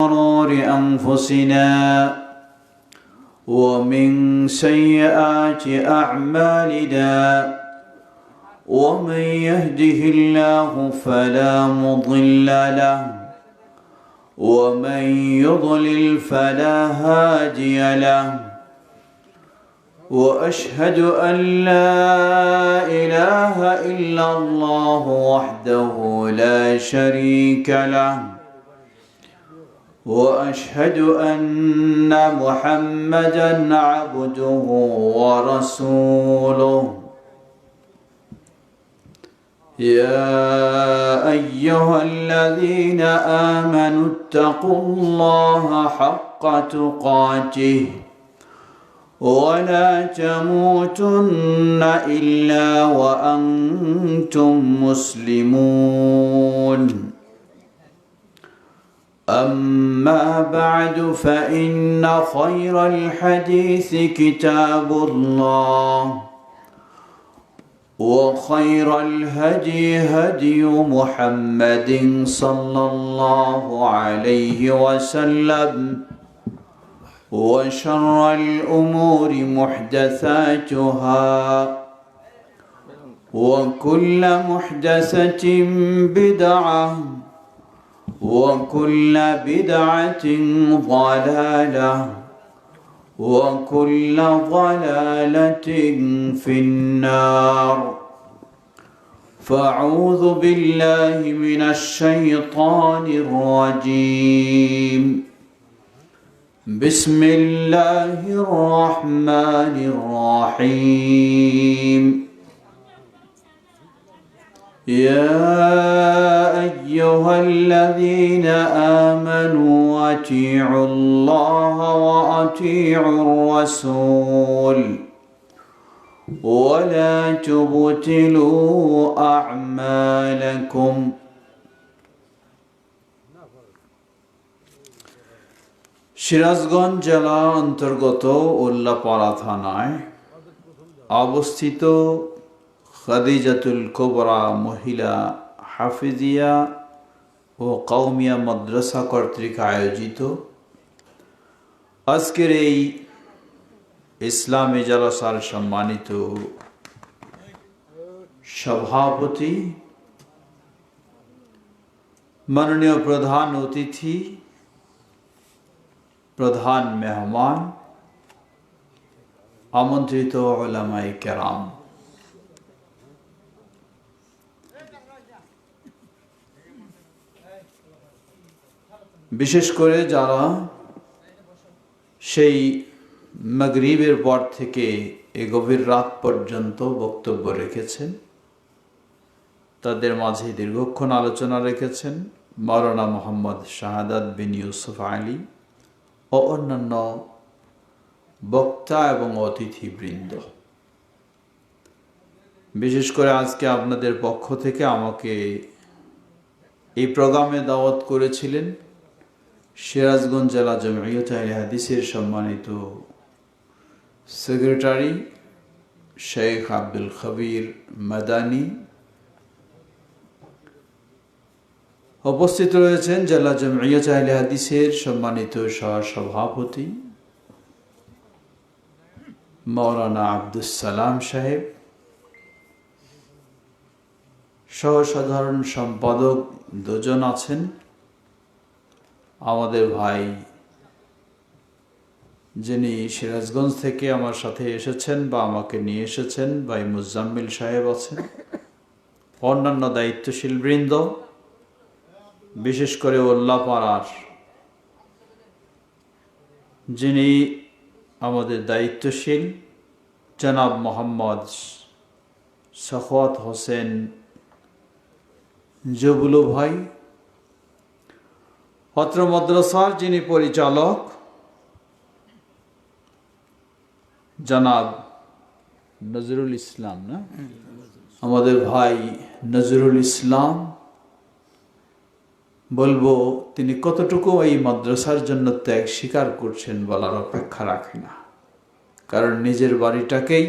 شرور أنفسنا ومن سيئات أعمالنا ومن يهده الله فلا مضل له ومن يضلل فلا هادي له وأشهد أن لا إله إلا الله وحده لا شريك له وأشهد أن محمدًا عبده ورسوله يا أيها الذين آمنوا اتقوا الله حق تقاته ولا تموتن إلا وأنتم مسلمون أما بعد فإن خير الحديث كتاب الله وخير الهدي هدي محمد صلى الله عليه وسلم وشر الأمور محدثاتها وكل محدثة بدعة وكل بدعة ضلالة وكل ضلالة في النار فأعوذ بالله من الشيطان الرجيم بسم الله الرحمن الرحيم يا أيها الذين آمنوا أطيعوا الله وأطيعوا الرسول ولا تبطلوا أعمالكم সিরাজগঞ্জ জেলা অন্তর্গত উল্লাপাড়া থানায় অবস্থিত খাদিজাতুল কুবরা মহিলা হাফিজিয়া ও কওমিয়া মাদ্রাসা কর্তৃক আয়োজিত আজকের এই ইসলামী জালসার সম্মানিত সভাপতি, মাননীয় প্রধান অতিথি, প্রধান মেহমান, আমন্ত্রিত উলামায়ে কেরাম, বিশেষ করে যারা সেই মাগরিবের পর থেকে এই গভীর রাত পর্যন্ত বক্তব্য রেখেছেন, তাদের মাঝে দীর্ঘক্ষণ আলোচনা রেখেছেন মাওলানা মোহাম্মদ শাহাদাত বিন ইউসুফ আলী ও অন্যান্য বক্তা এবং অতিথিবৃন্দ। বিশেষ করে আজকে আপনাদের পক্ষ থেকে আমাকে এই প্রোগ্রামে দাওয়াত করেছিলেন সিরাজগঞ্জ জেলা জমিয়ত আহলে হাদিসের সম্মানিত সেক্রেটারি শেখ আব্দুল খবির মাদানী। উপস্থিত রয়েছেন জেলা জমিয়ত আহলে হাদিসের সম্মানিত সহসভাপতি মাওলানা আব্দুস সালাম সাহেব, সহসাধারণ সম্পাদক দুজন আছেন, আমাদের ভাই যিনি সিরাজগঞ্জ থেকে আমার সাথে এসেছেন বা আমাকে নিয়ে এসেছেন ভাই মুজাম্মিল সাহেব আছেন, অন্যান্য দায়িত্বশীল বৃন্দ, বিশেষ করে উল্লাপাড়ার যিনি আমাদের দায়িত্বশীল জনাব মোহাম্মদ সাখাওয়াত হোসেন জবুলু ভাই, অত্র মাদ্রাসার যিনি পরিচালক জনাব নজরুল ইসলাম, না আমাদের ভাই নজরুল ইসলাম, বলবো তিনি কতটুকু এই মাদ্রাসার জন্য ত্যাগ স্বীকার করছেন বলার অপেক্ষা রাখে না, কারণ নিজের বাড়িটাকেই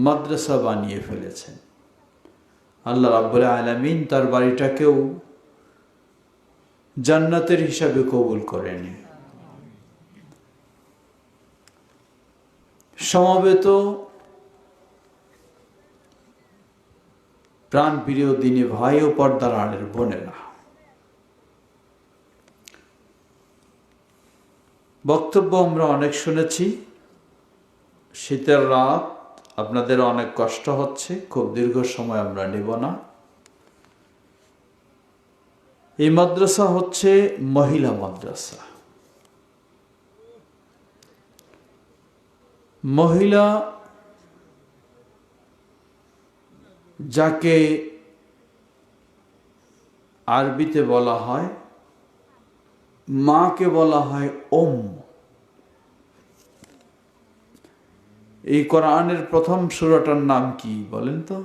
মাদ্রাসা বানিয়ে জান্নাতের হিসাবে কবুল করেন। সমবেত প্রাণ প্রিয় দিনী ভাই ও পর্দার আড়ের বোনেরা, বক্তব্য আমরা অনেক শুনেছি। শীতের রাত, আপনাদের অনেক কষ্ট হচ্ছে, খুব দীর্ঘ সময় আমরা নেব না। এই মাদ্রাসা হচ্ছে মহিলা মাদ্রাসা। মহিলা যাকে আরবিতে বলা হয়, মাকে বলা হয় এই কোরআনের প্রথম সূরাটার নাম কি বলেন তো?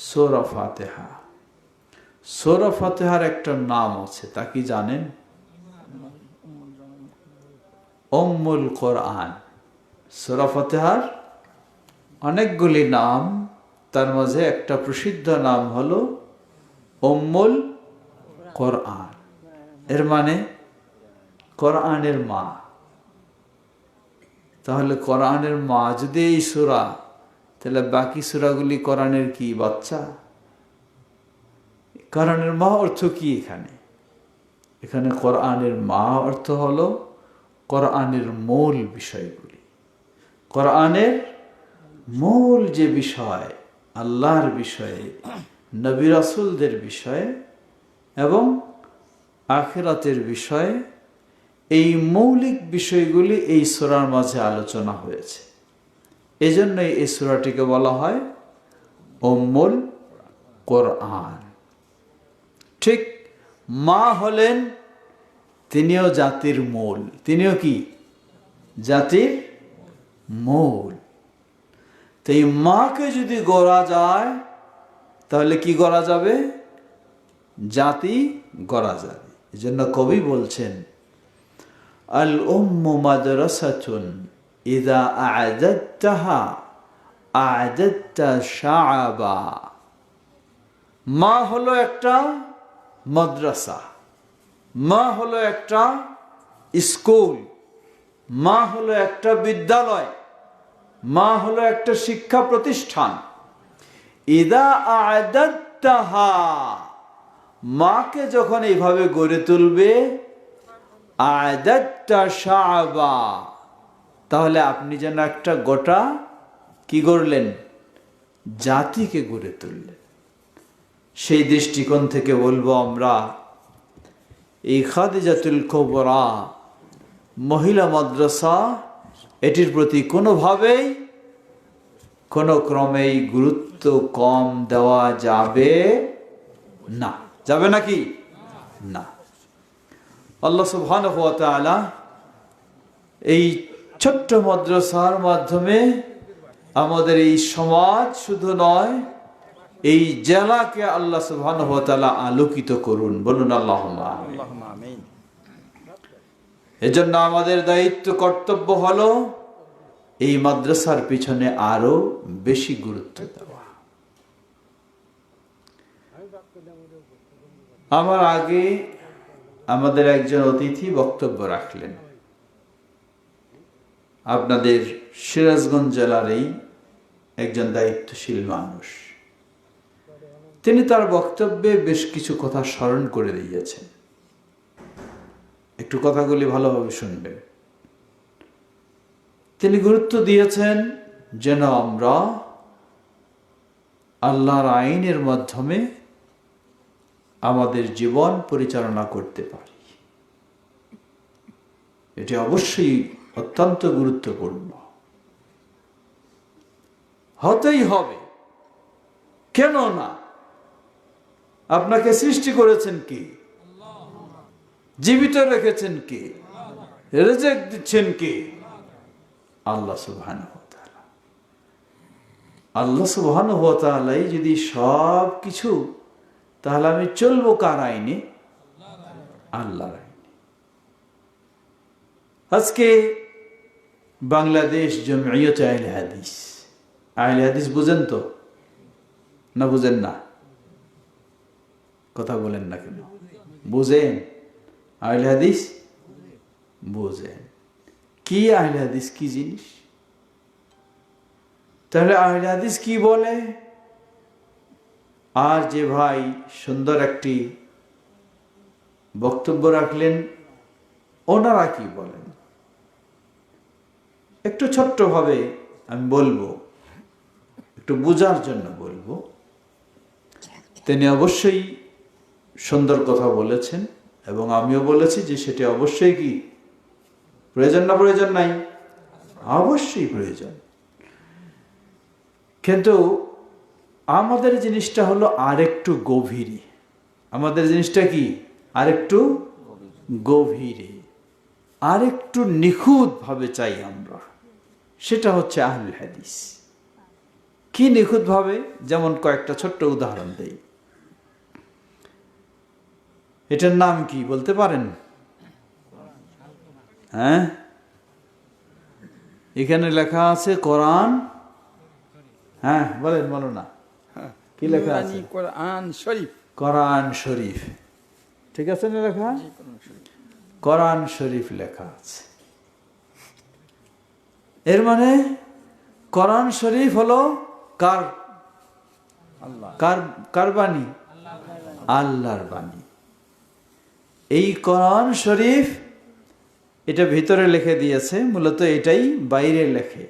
সূরা ফাতিহা। সূরা ফাতিহার একটা নাম আছে, তা কি জানেন? উম্মুল কোরআন। সূরা ফাতিহার অনেকগুলি নাম, তার মাঝে একটা প্রসিদ্ধ নাম হলো উম্মুল কোরআন। এর মানে কোরআনের মা। তাহলে কোরআনের মা যদি এই সূরা, তাহলে বাকি সূরাগুলি কোরআনের কি বাচ্চা? কোরআনের মা অর্থ কি এখানে? এখানে কোরআনের মা অর্থ হলো কোরআনের মূল বিষয়গুলি। কোরআনের মূল যে বিষয়, আল্লাহর বিষয়ে, নবী রাসূলদের বিষয়ে এবং আখিরাতের বিষয়ে, এই মৌলিক বিষয়গুলি এই সূরার মাঝে আলোচনা হয়েছে। এজন্যই এই সূরাটিকে বলা হয় উম্মুল কোরআন। ঠিক মা হলেন তিনিও জাতির মূল। তিনিও কি? জাতির মূল। তো এই মাকে যদি গড়া যায়, তাহলে কি গড়া যাবে? জাতি গড়া যাবে। এজন্য কবি বলছেন, আল উম্মু মাদ্রাসাতুন ইযা আ'দাদতাহা আ'দাদতা শা'বা। মা হলো একটা মাদ্রাসা, মা হলো একটা স্কুল, মা হলো একটা বিদ্যালয়, মা হলো একটা শিক্ষা প্রতিষ্ঠান। ইযা আ'দাদতাহা, মাকে যখন এইভাবে গড়ে তুলবে, আ'দাদতা শা'বা, তাহলে আপনি যেন একটা গোটা কি গড়লেন? জাতিকে গড়ে তুললেন। সেই দৃষ্টিকোণ থেকে বলবো আমরা, এই খাদিজাতুল কুবরা মহিলা মাদ্রাসা, এটির প্রতি কোনোভাবেই কোনো ক্রমেই গুরুত্ব কম দেওয়া যাবে না। যাবে নাকি? না। আল্লাহ সুবহানাহু ওয়া তাআলা এই ছোট্ট মাদ্রাসার মাধ্যমে আমাদের এই সমাজ শুধু নয়, এই জেলাকে আল্লাহ সুবহানাহু ওয়া তাআলা আলোকিত করুন। বলুন আল্লাহুম্মা আমিন। এজন্য আমাদের দায়িত্ব, কর্তব্য হলো এই মাদ্রাসার পিছনে আরো বেশি গুরুত্ব দেওয়া। আমার আগে আমাদের একজন অতিথি বক্তব্য রাখলেন, আপনাদের সিরাজগঞ্জ জেলারই একজন দায়িত্বশীল মানুষ। তিনি তার বক্তব্যে বেশ কিছু কথা স্মরণ করে দিয়েছেন। একটু কথাগুলি ভালোভাবে শুনবেন। তিনি গুরুত্ব দিয়েছেন যেন আমরা আল্লাহর আইনের মাধ্যমে আমাদের জীবন পরিচালনা করতে পারি। এটি অবশ্যই অত্যন্ত গুরুত্বপূর্ণ, হতেই হবে। কেন না? আপনাকে সৃষ্টি করেছেন কে? জীবিত রেখেছেন কে? রিজিক দিচ্ছেন কে? আল্লাহ সুবহানাহু ওয়া তাআলা। আল্লাহ সুবহানাহু ওয়া তাআলাই যদি সব কিছু, তাহলে আমি চলবো কার আইনে? আল্লাহর আইনে। আজকে বাংলাদেশ জমিয়ত আহলে হাদিস, আহলে হাদিস বুঝেন তো না? বুঝেন না? কথা বলেন না কেন? বুঝেন আহলে হাদিস? বুঝেন কি আহলে হাদিস কি জিনিস? তাহলে আহলে হাদিস কি বলে, আর যে ভাই সুন্দর একটি বক্তব্য রাখলেন, ওনারা কি বলেন একটু ছোট্টভাবে আমি বলবো, একটু বোঝার জন্য বলবো। তিনি অবশ্যই সুন্দর কথা বলেছেন এবং আমিও বলেছি যে সেটি অবশ্যই কি প্রয়োজন না প্রয়োজন নাই? অবশ্যই প্রয়োজন। কিন্তু আমাদের জিনিসটা হলো আরেকটু গভীরে। আমাদের জিনিসটা কি আরেকটু গভীরে, আরেকটু নিখুঁত ভাবে চাই আমরা। সেটা হচ্ছে আহলুল হাদিস। কি নিখুঁত ভাবে? যেমন কয়েকটা ছোট্ট উদাহরণ দেই। এটার নাম কি বলতে পারেন? হ্যাঁ, এখানে লেখা আছে কোরআন। হ্যাঁ বলেন, বলো না কি লেখা আছে? কোরআন শরীফ। কোরআন শরীফ, ঠিক আছে না লেখা? কোরআন শরীফ লেখা আছে। এর মানে কোরআন শরীফ হলো কার? কার বাণী? আল্লাহর বাণী। এই কোরআন শরীফ এটা ভিতরে লিখে দিয়েছে, মূলত এটাই বাইরে লেখে,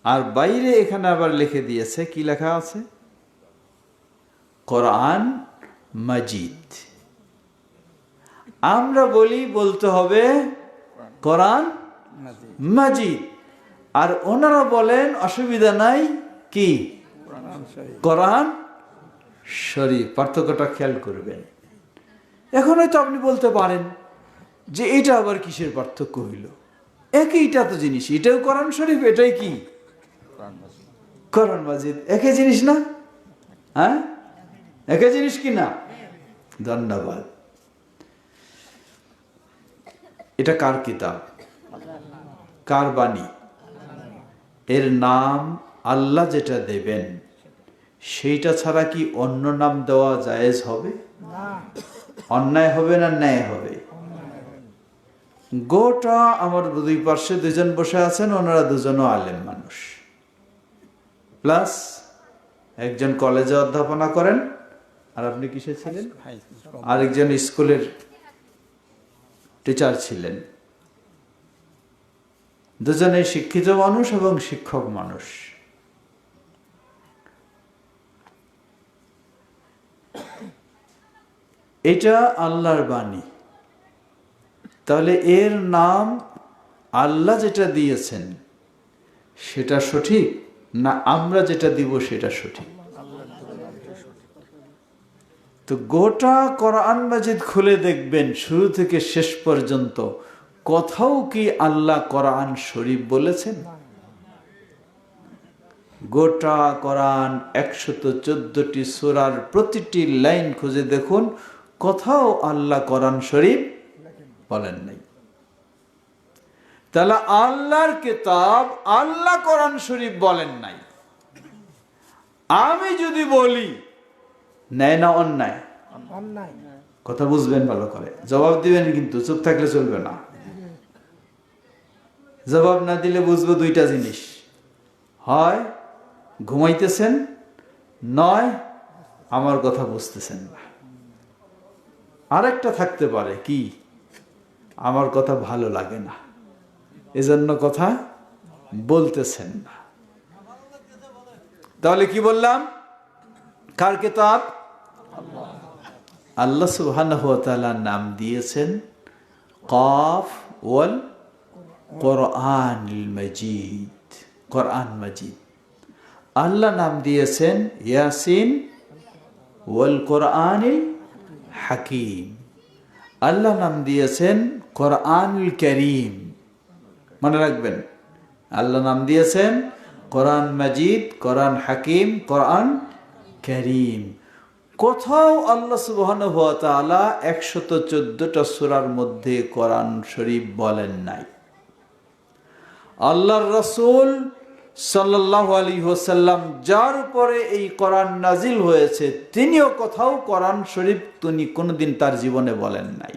আর বাইরে এখানে আবার লিখে দিয়েছে কি লেখা আছে? কোরআন মাজিদ। আমরা বলতে হবে কোরআন মাজিদ, আর ওনারা বলেন অসুবিধা নাই কি কোরআন শরীফ। পার্থক্যটা খেয়াল করবেন। এখন হয়তো আপনি বলতে পারেন যে এটা আবার কিসের পার্থক্য হইল? একইটা তো জিনিস, এটাও কোরআন শরীফ, এটাই কি কোরআন মাজিদ। একই জিনিস না? হ্যাঁ, একই জিনিস কি না? ধন্যবাদ। এটা কার কিতাব? কার বাণী? এর নাম আল্লাহ যেটা দেবেন সেইটা ছাড়া কি অন্য নাম দেওয়া জায়েজ হবে? অন্যায় হবে না ন্যায় হবে? গোটা আমার দুই পার্শ্বে দুজন বসে আছেন, ওনারা দুজনও আলেম মানুষ, প্লাস একজন কলেজে অধ্যাপনা করেন, আর আপনি কিসে ছিলেন? আরেকজন স্কুলের টিচার ছিলেন। দুজনেই শিক্ষিত মানুষ এবং শিক্ষক মানুষ। এটা আল্লাহর বাণী। তাহলে এর নাম আল্লাহ যেটা দিয়েছেন সেটা সঠিক না আমরা যেটা দিব সেটা সঠিক? তো গোটা কোরআন মাজিদ খুলে দেখবেন শুরু থেকে শেষ পর্যন্ত কোথাও কি আল্লাহ কোরআন শরীফ বলেছেন? গোটা কোরআন 114টি সূরার প্রতিটি লাইন খুঁজে দেখুন, কোথাও আল্লাহ কোরআন শরীফ বলেন নাই। তাহলে আল্লাহর কিতাব আল্লাহ কোরআন শরীফ বলেন নাই। আমি যদি বলি ন্যায় না অন্যায়? কথা বুঝবেন ভালো করে, জবাব দিবেন, কিন্তু চুপ থাকলে চলবে না। জবাব না দিলে বুঝবো দুইটা জিনিস, হয় ঘুমাইতেছেন, নয় আমার কথা বুঝতেছেন না। আরেকটা থাকতে পারে কি, আমার কথা ভালো লাগে না, এজন্য কথা বলতেছেন না। তাহলে কি বললাম? কার কিতাব? আল্লাহ সুবহানাহু ওয়া তাআলা নাম দিয়েছেন কাফ ওয়াল কোরআনুল মাজিদ, কোরআন মাজিদ। আল্লাহ নাম দিয়েছেন ইয়াসিন ওয়াল কোরআনিল হাকিম। আল্লাহ নাম দিয়েছেন কোরআনুল কারীম। মনে রাখবেন, আল্লাহ নাম দিয়েছেন কোরআন মাজিদ, কোরআন হাকিম, কোরআন কারীম। কোথাও আল্লাহ সুবহানাহু ওয়া তাআলা 114টা সূরার মধ্যে কোরআন শরীফ বলেন নাই। আল্লাহর রাসূল সাল্লাল্লাহু আলাইহি ওয়াসাল্লাম যার উপরে এই কোরআন নাজিল হয়েছে তিনিও কোথাও কোরআন শরীফ তিনি কোনোদিন তার জীবনে বলেন নাই।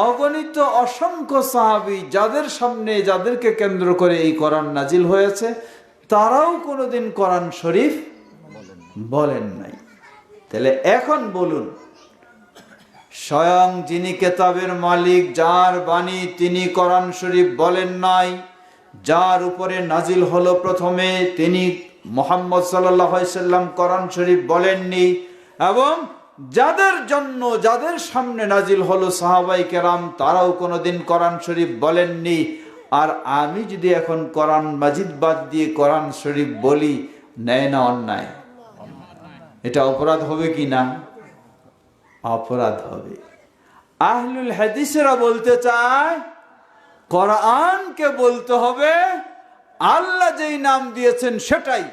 অগণিত অসংখ্য সাহাবী যাদের সামনে যাদেরকে কেন্দ্র করে এই কোরআন নাজিল হয়েছে তারাও কোনোদিন কোরআন শরীফ বলেন নাই। তাহলে এখন বলুন, স্বয়ং যিনি কেতাবের মালিক, যার বাণী, তিনি কোরআন শরীফ বলেন নাই, যার উপরে নাজিল হলো প্রথমে তিনি মুহাম্মদ সাল্লাল্লাহু আলাইহি সাল্লাম কোরআন শরীফ বলেননি, এবং যাদের জন্য যাদের সামনে নাজিল হলো সাহাবায়ে কেরাম তারাও কোনোদিন কোরআন শরীফ বলেননি, আর আমি যদি এখন কোরআন মাজিদ বাদ দিয়ে কোরআন শরীফ বলি, ন্যায় না অন্যায়? এটা অপরাধ হবে কি না? অপরাধ হবে। আহলুল হাদিসেরা বলতে চায় কোরআনকে বলতে হবে আল্লাহ যেই নাম দিয়েছেন সেটাই,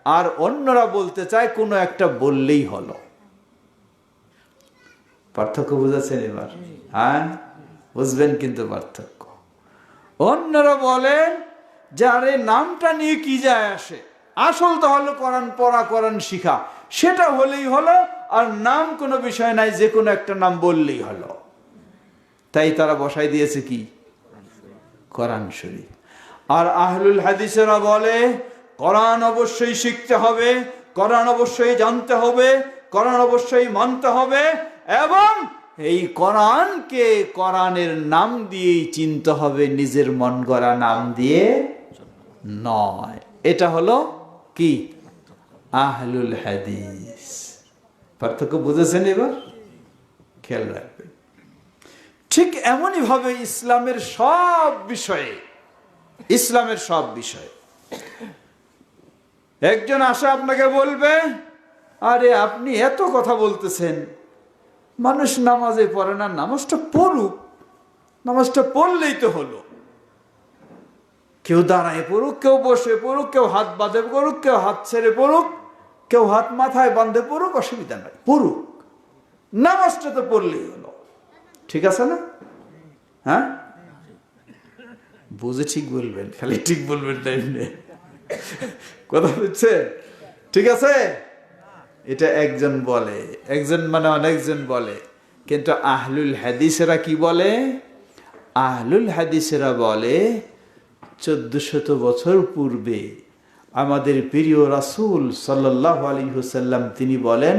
আর অন্যরা বলতে চায় কোনো একটা বললেই হলো। পার্থক্য বুঝেছেন এবার? হ্যাঁ, বুঝবেন কিন্তু পার্থক্য। অন্যরা বলেন যে আরে নামটা নিয়ে কি যায় আসে, আসল তো হলো কোরআন পড়া, কোরআন শিখা, সেটা হলেই হলো, আর নাম কোনো বিষয় নাই, যে কোনো একটা নাম বললেই হলো। তাই তারা বসাই দিয়েছে কি? কোরআন শরীফ। আর আহলুল হাদিসেরা বলে কোরআন অবশ্যই শিখতে হবে, কোরআন অবশ্যই জানতে হবে, কোরআন অবশ্যই মানতে হবে, এবং এই কোরআনকে কোরআনের নাম দিয়েই চিনতে হবে, নিজের মন গড়া নাম দিয়ে নয়। এটা হলো কি? আহলুল হাদিস। পার্থক্য বুঝেছেন এবার? খেয়াল রাখবেন। ঠিক এমনই ভাবে ইসলামের সব বিষয়ে একজন আসে আপনাকে বলবে, আরে আপনি এত কথা বলতেছেন, মানুষ নামাজে পড়ে না, নামাজটা পড়ুক, নামাজটা পড়লেই তো হলো। কেউ দাঁড়ায় পড়ুক, কেউ বসে পড়ুক, কেউ হাত বাঁধে পড়ুক, কেউ হাত ছেড়ে পড়ুক, কেউ হাত মাথায় বাঁধে পড়ুক, অসুবিধা নাই, পড়ুক, নামাজটা তো পড়লেই হলো। ঠিক আছে না? হ্যাঁ, বুঝে ঠিক বলবেন, খালি ঠিক বলবেন টাইম নেই, কথা বুঝছে? ঠিক আছে, এটা একজন বলে, একজন মানে অনেকজন বলে, কিন্তু আহলুল হাদিসেরা কি বলে? আহলুল হাদিসেরা বলে 1400 বছর পূর্বে আমাদের প্রিয় রাসূল সাল্লাল্লাহু আলাইহি ওয়াসাল্লাম তিনি বলেন,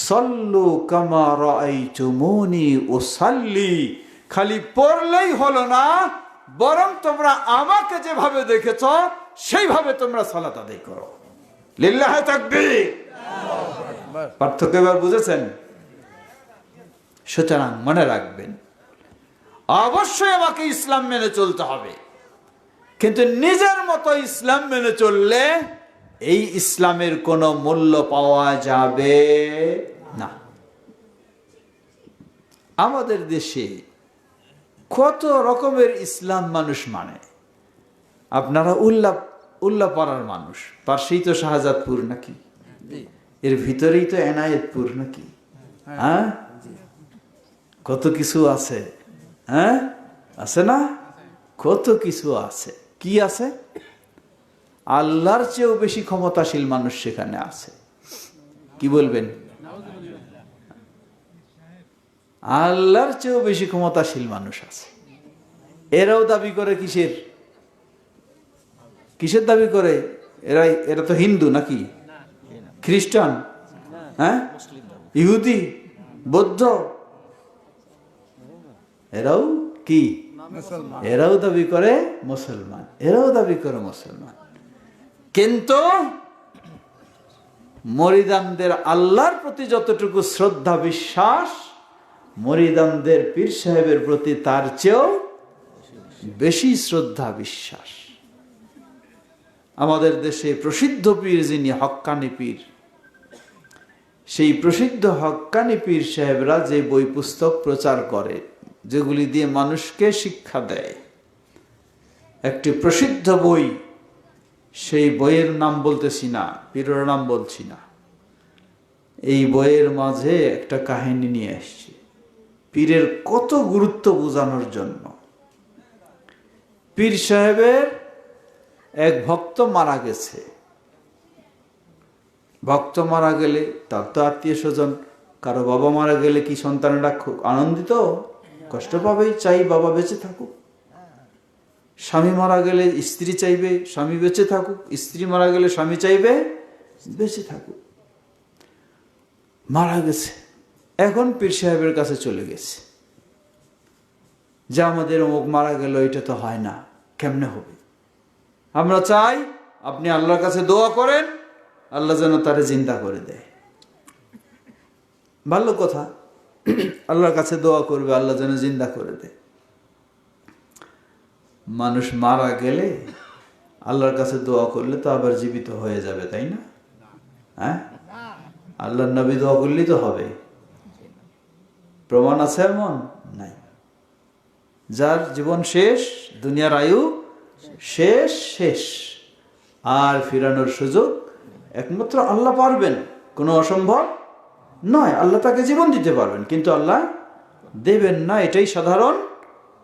সল্লু কামা রাআইতুমুনি উসাল্লি, খালি পড়লেই হলো না, বরং তোমরা আমাকে যেভাবে দেখেছো সেইভাবে তোমরা সালাত আদায় করো। লিল্লাহি তাকবীর। পার্থক্য এবার বুঝেছেন? সুতরাং মনে রাখবেন, অবশ্যই আমাকে ইসলাম মেনে চলতে হবে, কিন্তু নিজের মতো ইসলাম মেনে চললে এই ইসলামের কোনো মূল্য পাওয়া যাবে না। আমাদের দেশে কত রকমের ইসলাম মানুষ মানে। আপনারা উল্লাহ পাড়ার মানুষ, পাশেই তো শাহজাদপুর নাকি, এর ভিতরেই তো এনায়েতপুর নাকি, হ্যাঁ, কত কিছু আছে, হ্যাঁ আছে না? কত কিছু আছে। কি আছে? আল্লাহর চেয়েও বেশি ক্ষমতাশীল মানুষ সেখানে আছে। কি বলবেন? আল্লাহর চেয়েও বেশি ক্ষমতাশীল মানুষ আছে। এরাও দাবি করে কিসের দাবি করে? এরা তো হিন্দু নাকি, খ্রিস্টান, হ্যাঁ, ইহুদি, বৌদ্ধ, এরাও কি? এরাও দাবি করে মুসলমান, এরাও দাবি করে মুসলমান। কিন্তু মরিদানদের আল্লাহর প্রতি যতটুকু শ্রদ্ধা বিশ্বাস, মরিদানদের পীর সাহেবের প্রতি তার চেয়েও বেশি শ্রদ্ধা বিশ্বাস। আমাদের দেশে প্রসিদ্ধ পীর যিনি হক্কানি পীর, সেই প্রসিদ্ধ হক্কানি পীর সাহেবরা যে বই পুস্তক প্রচার করে, যেগুলি দিয়ে মানুষকে শিক্ষা দেয়, একটি প্রসিদ্ধ বই, সেই বইয়ের নাম বলতেছি না, পীরের নাম বলছি না, এই বইয়ের মাঝে একটা কাহিনী নিয়ে আসছে পীরের কত গুরুত্ব বোঝানোর জন্য। পীর সাহেবের এক ভক্ত মারা গেছে। ভক্ত মারা গেলে তার তো আত্মীয় স্বজন, কারো বাবা মারা গেলে কি সন্তানেরা খুব আনন্দিত? কষ্ট পাবেই, চাই বাবা বেঁচে থাকুক। স্বামী মারা গেলে স্ত্রী চাইবে স্বামী বেঁচে থাকুক, স্ত্রী মারা গেলে স্বামী চাইবে বেঁচে থাকুক। মারা গেছে, এখন পীর সাহেবের কাছে চলে গেছে যে আমাদের অমুক মারা গেল, এটা তো হয় না, কেমনে হবে? আমরা চাই আপনি আল্লাহর কাছে দোয়া করেন, আল্লাহ যেন তারে জিন্দা করে দেয়। ভালো কথা, আল্লাহর কাছে দোয়া করবে আল্লাহ যেন জিন্দা করে দেয়। মানুষ মারা গেলে আল্লাহর কাছে দোয়া করলে তো আবার জীবিত হয়ে যাবে, তাই না? হ্যাঁ, আল্লাহর নবী দোয়া করলেই তো হবে, প্রমাণ আছে এমন? নাই। যার জীবন শেষ, দুনিয়ার আয়ু শেষ, শেষ, আর ফিরানোর সুযোগ একমাত্র আল্লাহ পারবেন, কোনো অসম্ভব নয়। আল্লাহ তাকে জীবন দিতে পারবেন, কিন্তু আল্লাহ দেবেন না, এটাই সাধারণ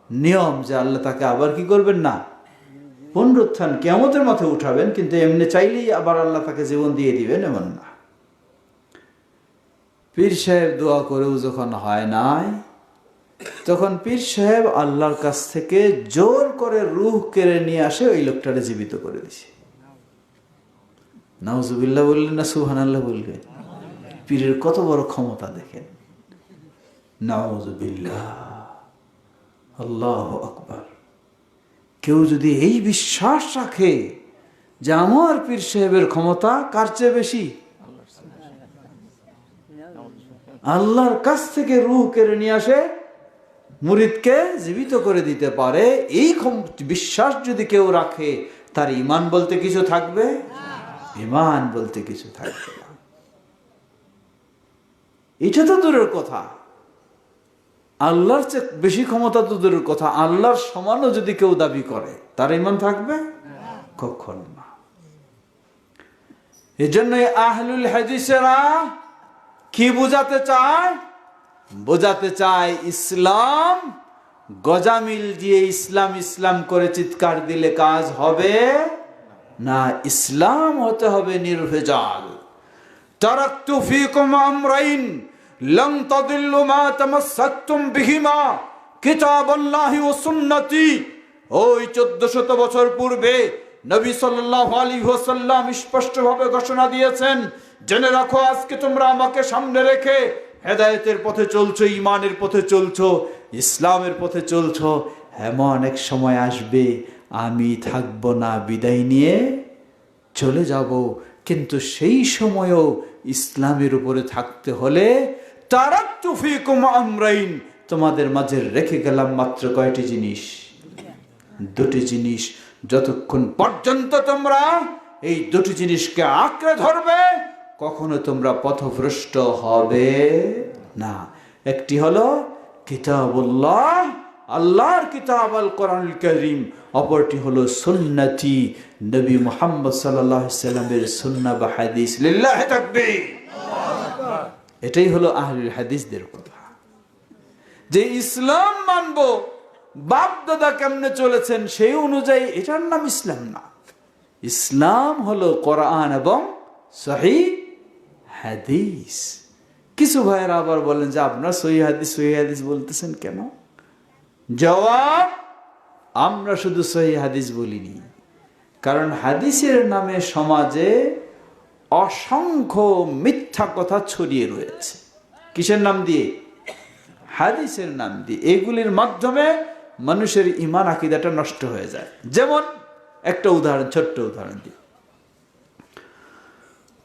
নিয়ম, যে আল্লাহ তাকে আবার কি করবেন না, পুনরুত্থান কিয়ামতের মাথায় উঠাবেন, কিন্তু এমনি চাইলেই আবার আল্লাহ তাকে জীবন দিয়ে দিবেন এমন না। পীর সাহেব দোয়া করেও যখন হয় নাই, তখন পীর সাহেব আল্লাহর কাছ থেকে জোর করে রূহ কেড়ে নিয়ে আসে, ওই লোকটারে জীবিত করে দিছে। নাউজুবিল্লাহ বললেন না সুবহানাল্লাহ বলবেন? পীরের কত বড় ক্ষমতা দেখেন। নাউজুবিল্লাহ, আল্লাহু আকবার। কেউ যদি এই বিশ্বাস রাখে যে আমার পীর সাহেবের ক্ষমতা কার চেয়ে বেশি, আল্লাহর কাছ থেকে রূহ কেড়ে নিয়ে আসে, মুরিদকে জীবিত করে দিতে পারে, এই বিশ্বাস যদি কেউ রাখে, তার ঈমান বলতে কিছু থাকবে? ঈমান বলতে কিছু থাকবে না। এটা তো দূরের কথা, আল্লাহর চেয়ে বেশি ক্ষমতা তো দূরের কথা, আল্লাহর সমানও যদি কেউ দাবি করে, তার ঈমান থাকবে? কখনো না। এজন্য আহলুল হাদিসেরা কি বোঝাতে চায়? বোঝাতে চায় ইসলাম গজামিল দিয়ে ইসলাম ইসলাম করে চিৎকার দিলে কাজ হবে না, ইসলাম হতে হবে নির্ভেজাল। তারাকতু ফীকুম আমরাইন লান তাদিল্লু মা তামাসসাকতুম বিহিমা কিতাবাল্লাহি ওয়া সুন্নতি। ওই 1400 বছর পূর্বে নবী সাল্লাল্লাহু আলাইহি ওয়াসাল্লাম স্পষ্টভাবে ঘোষণা দিয়েছেন, জেনে রাখো আজকে তোমরা আমাকে সামনে রেখে হেদায়েতের পথে চলছো, ঈমানের পথে চলছো, ইসলামের পথে চলছো, এমন এক সময় আসবে আমি থাকবো না, বিদায় নিয়ে চলে যাব, কিন্তু সেই সময়ও ইসলামের উপরে থাকতে হলে তারাকতু ফীকুম আমরাইন, তোমাদের মাঝে রেখে গেলাম মাত্র কয়টি জিনিস? দুটি জিনিস। যতক্ষণ পর্যন্ত তোমরা এই দুটি জিনিসকে আঁকড়ে ধরবে, কখনো তোমরা পথভ্রষ্ট হবে না। একটি হলো কিতাবুল্লাহ, আল্লাহর কিতাব আল কোরআনুল কারীম, অপরটি হলো সুন্নতি, নবী মুহাম্মদ সাল্লাল্লাহু আলাইহি সাল্লামের সুন্নাহ বা হাদিস। লিল্লাহি তাকবীর। এটাই হলো আহলুল হাদিসদের কথা, যে ইসলাম মানবো, বাপ দাদা কেমনে চলেছেন সেই অনুযায়ী, এটার নাম ইসলাম না। ইসলাম হলো কোরআন এবং সহিহ হাদিস। কিছু ভাইয়েরা আবার বলেন যে আপনারা সহিহ হাদিস বলতেছেন কেন? জবাব, আমরা শুধু সহিহ হাদিস বলিনি, কারণ হাদিসের নামে সমাজে অসংখ্য মিথ্যা কথা ছড়িয়ে রয়েছে। কিসের নাম দিয়ে? হাদিসের নাম দিয়ে। এগুলির মাধ্যমে মানুষের ঈমান আকীদাটা নষ্ট হয়ে যায়। যেমন একটা উদাহরণ, ছোট্ট উদাহরণ দিই।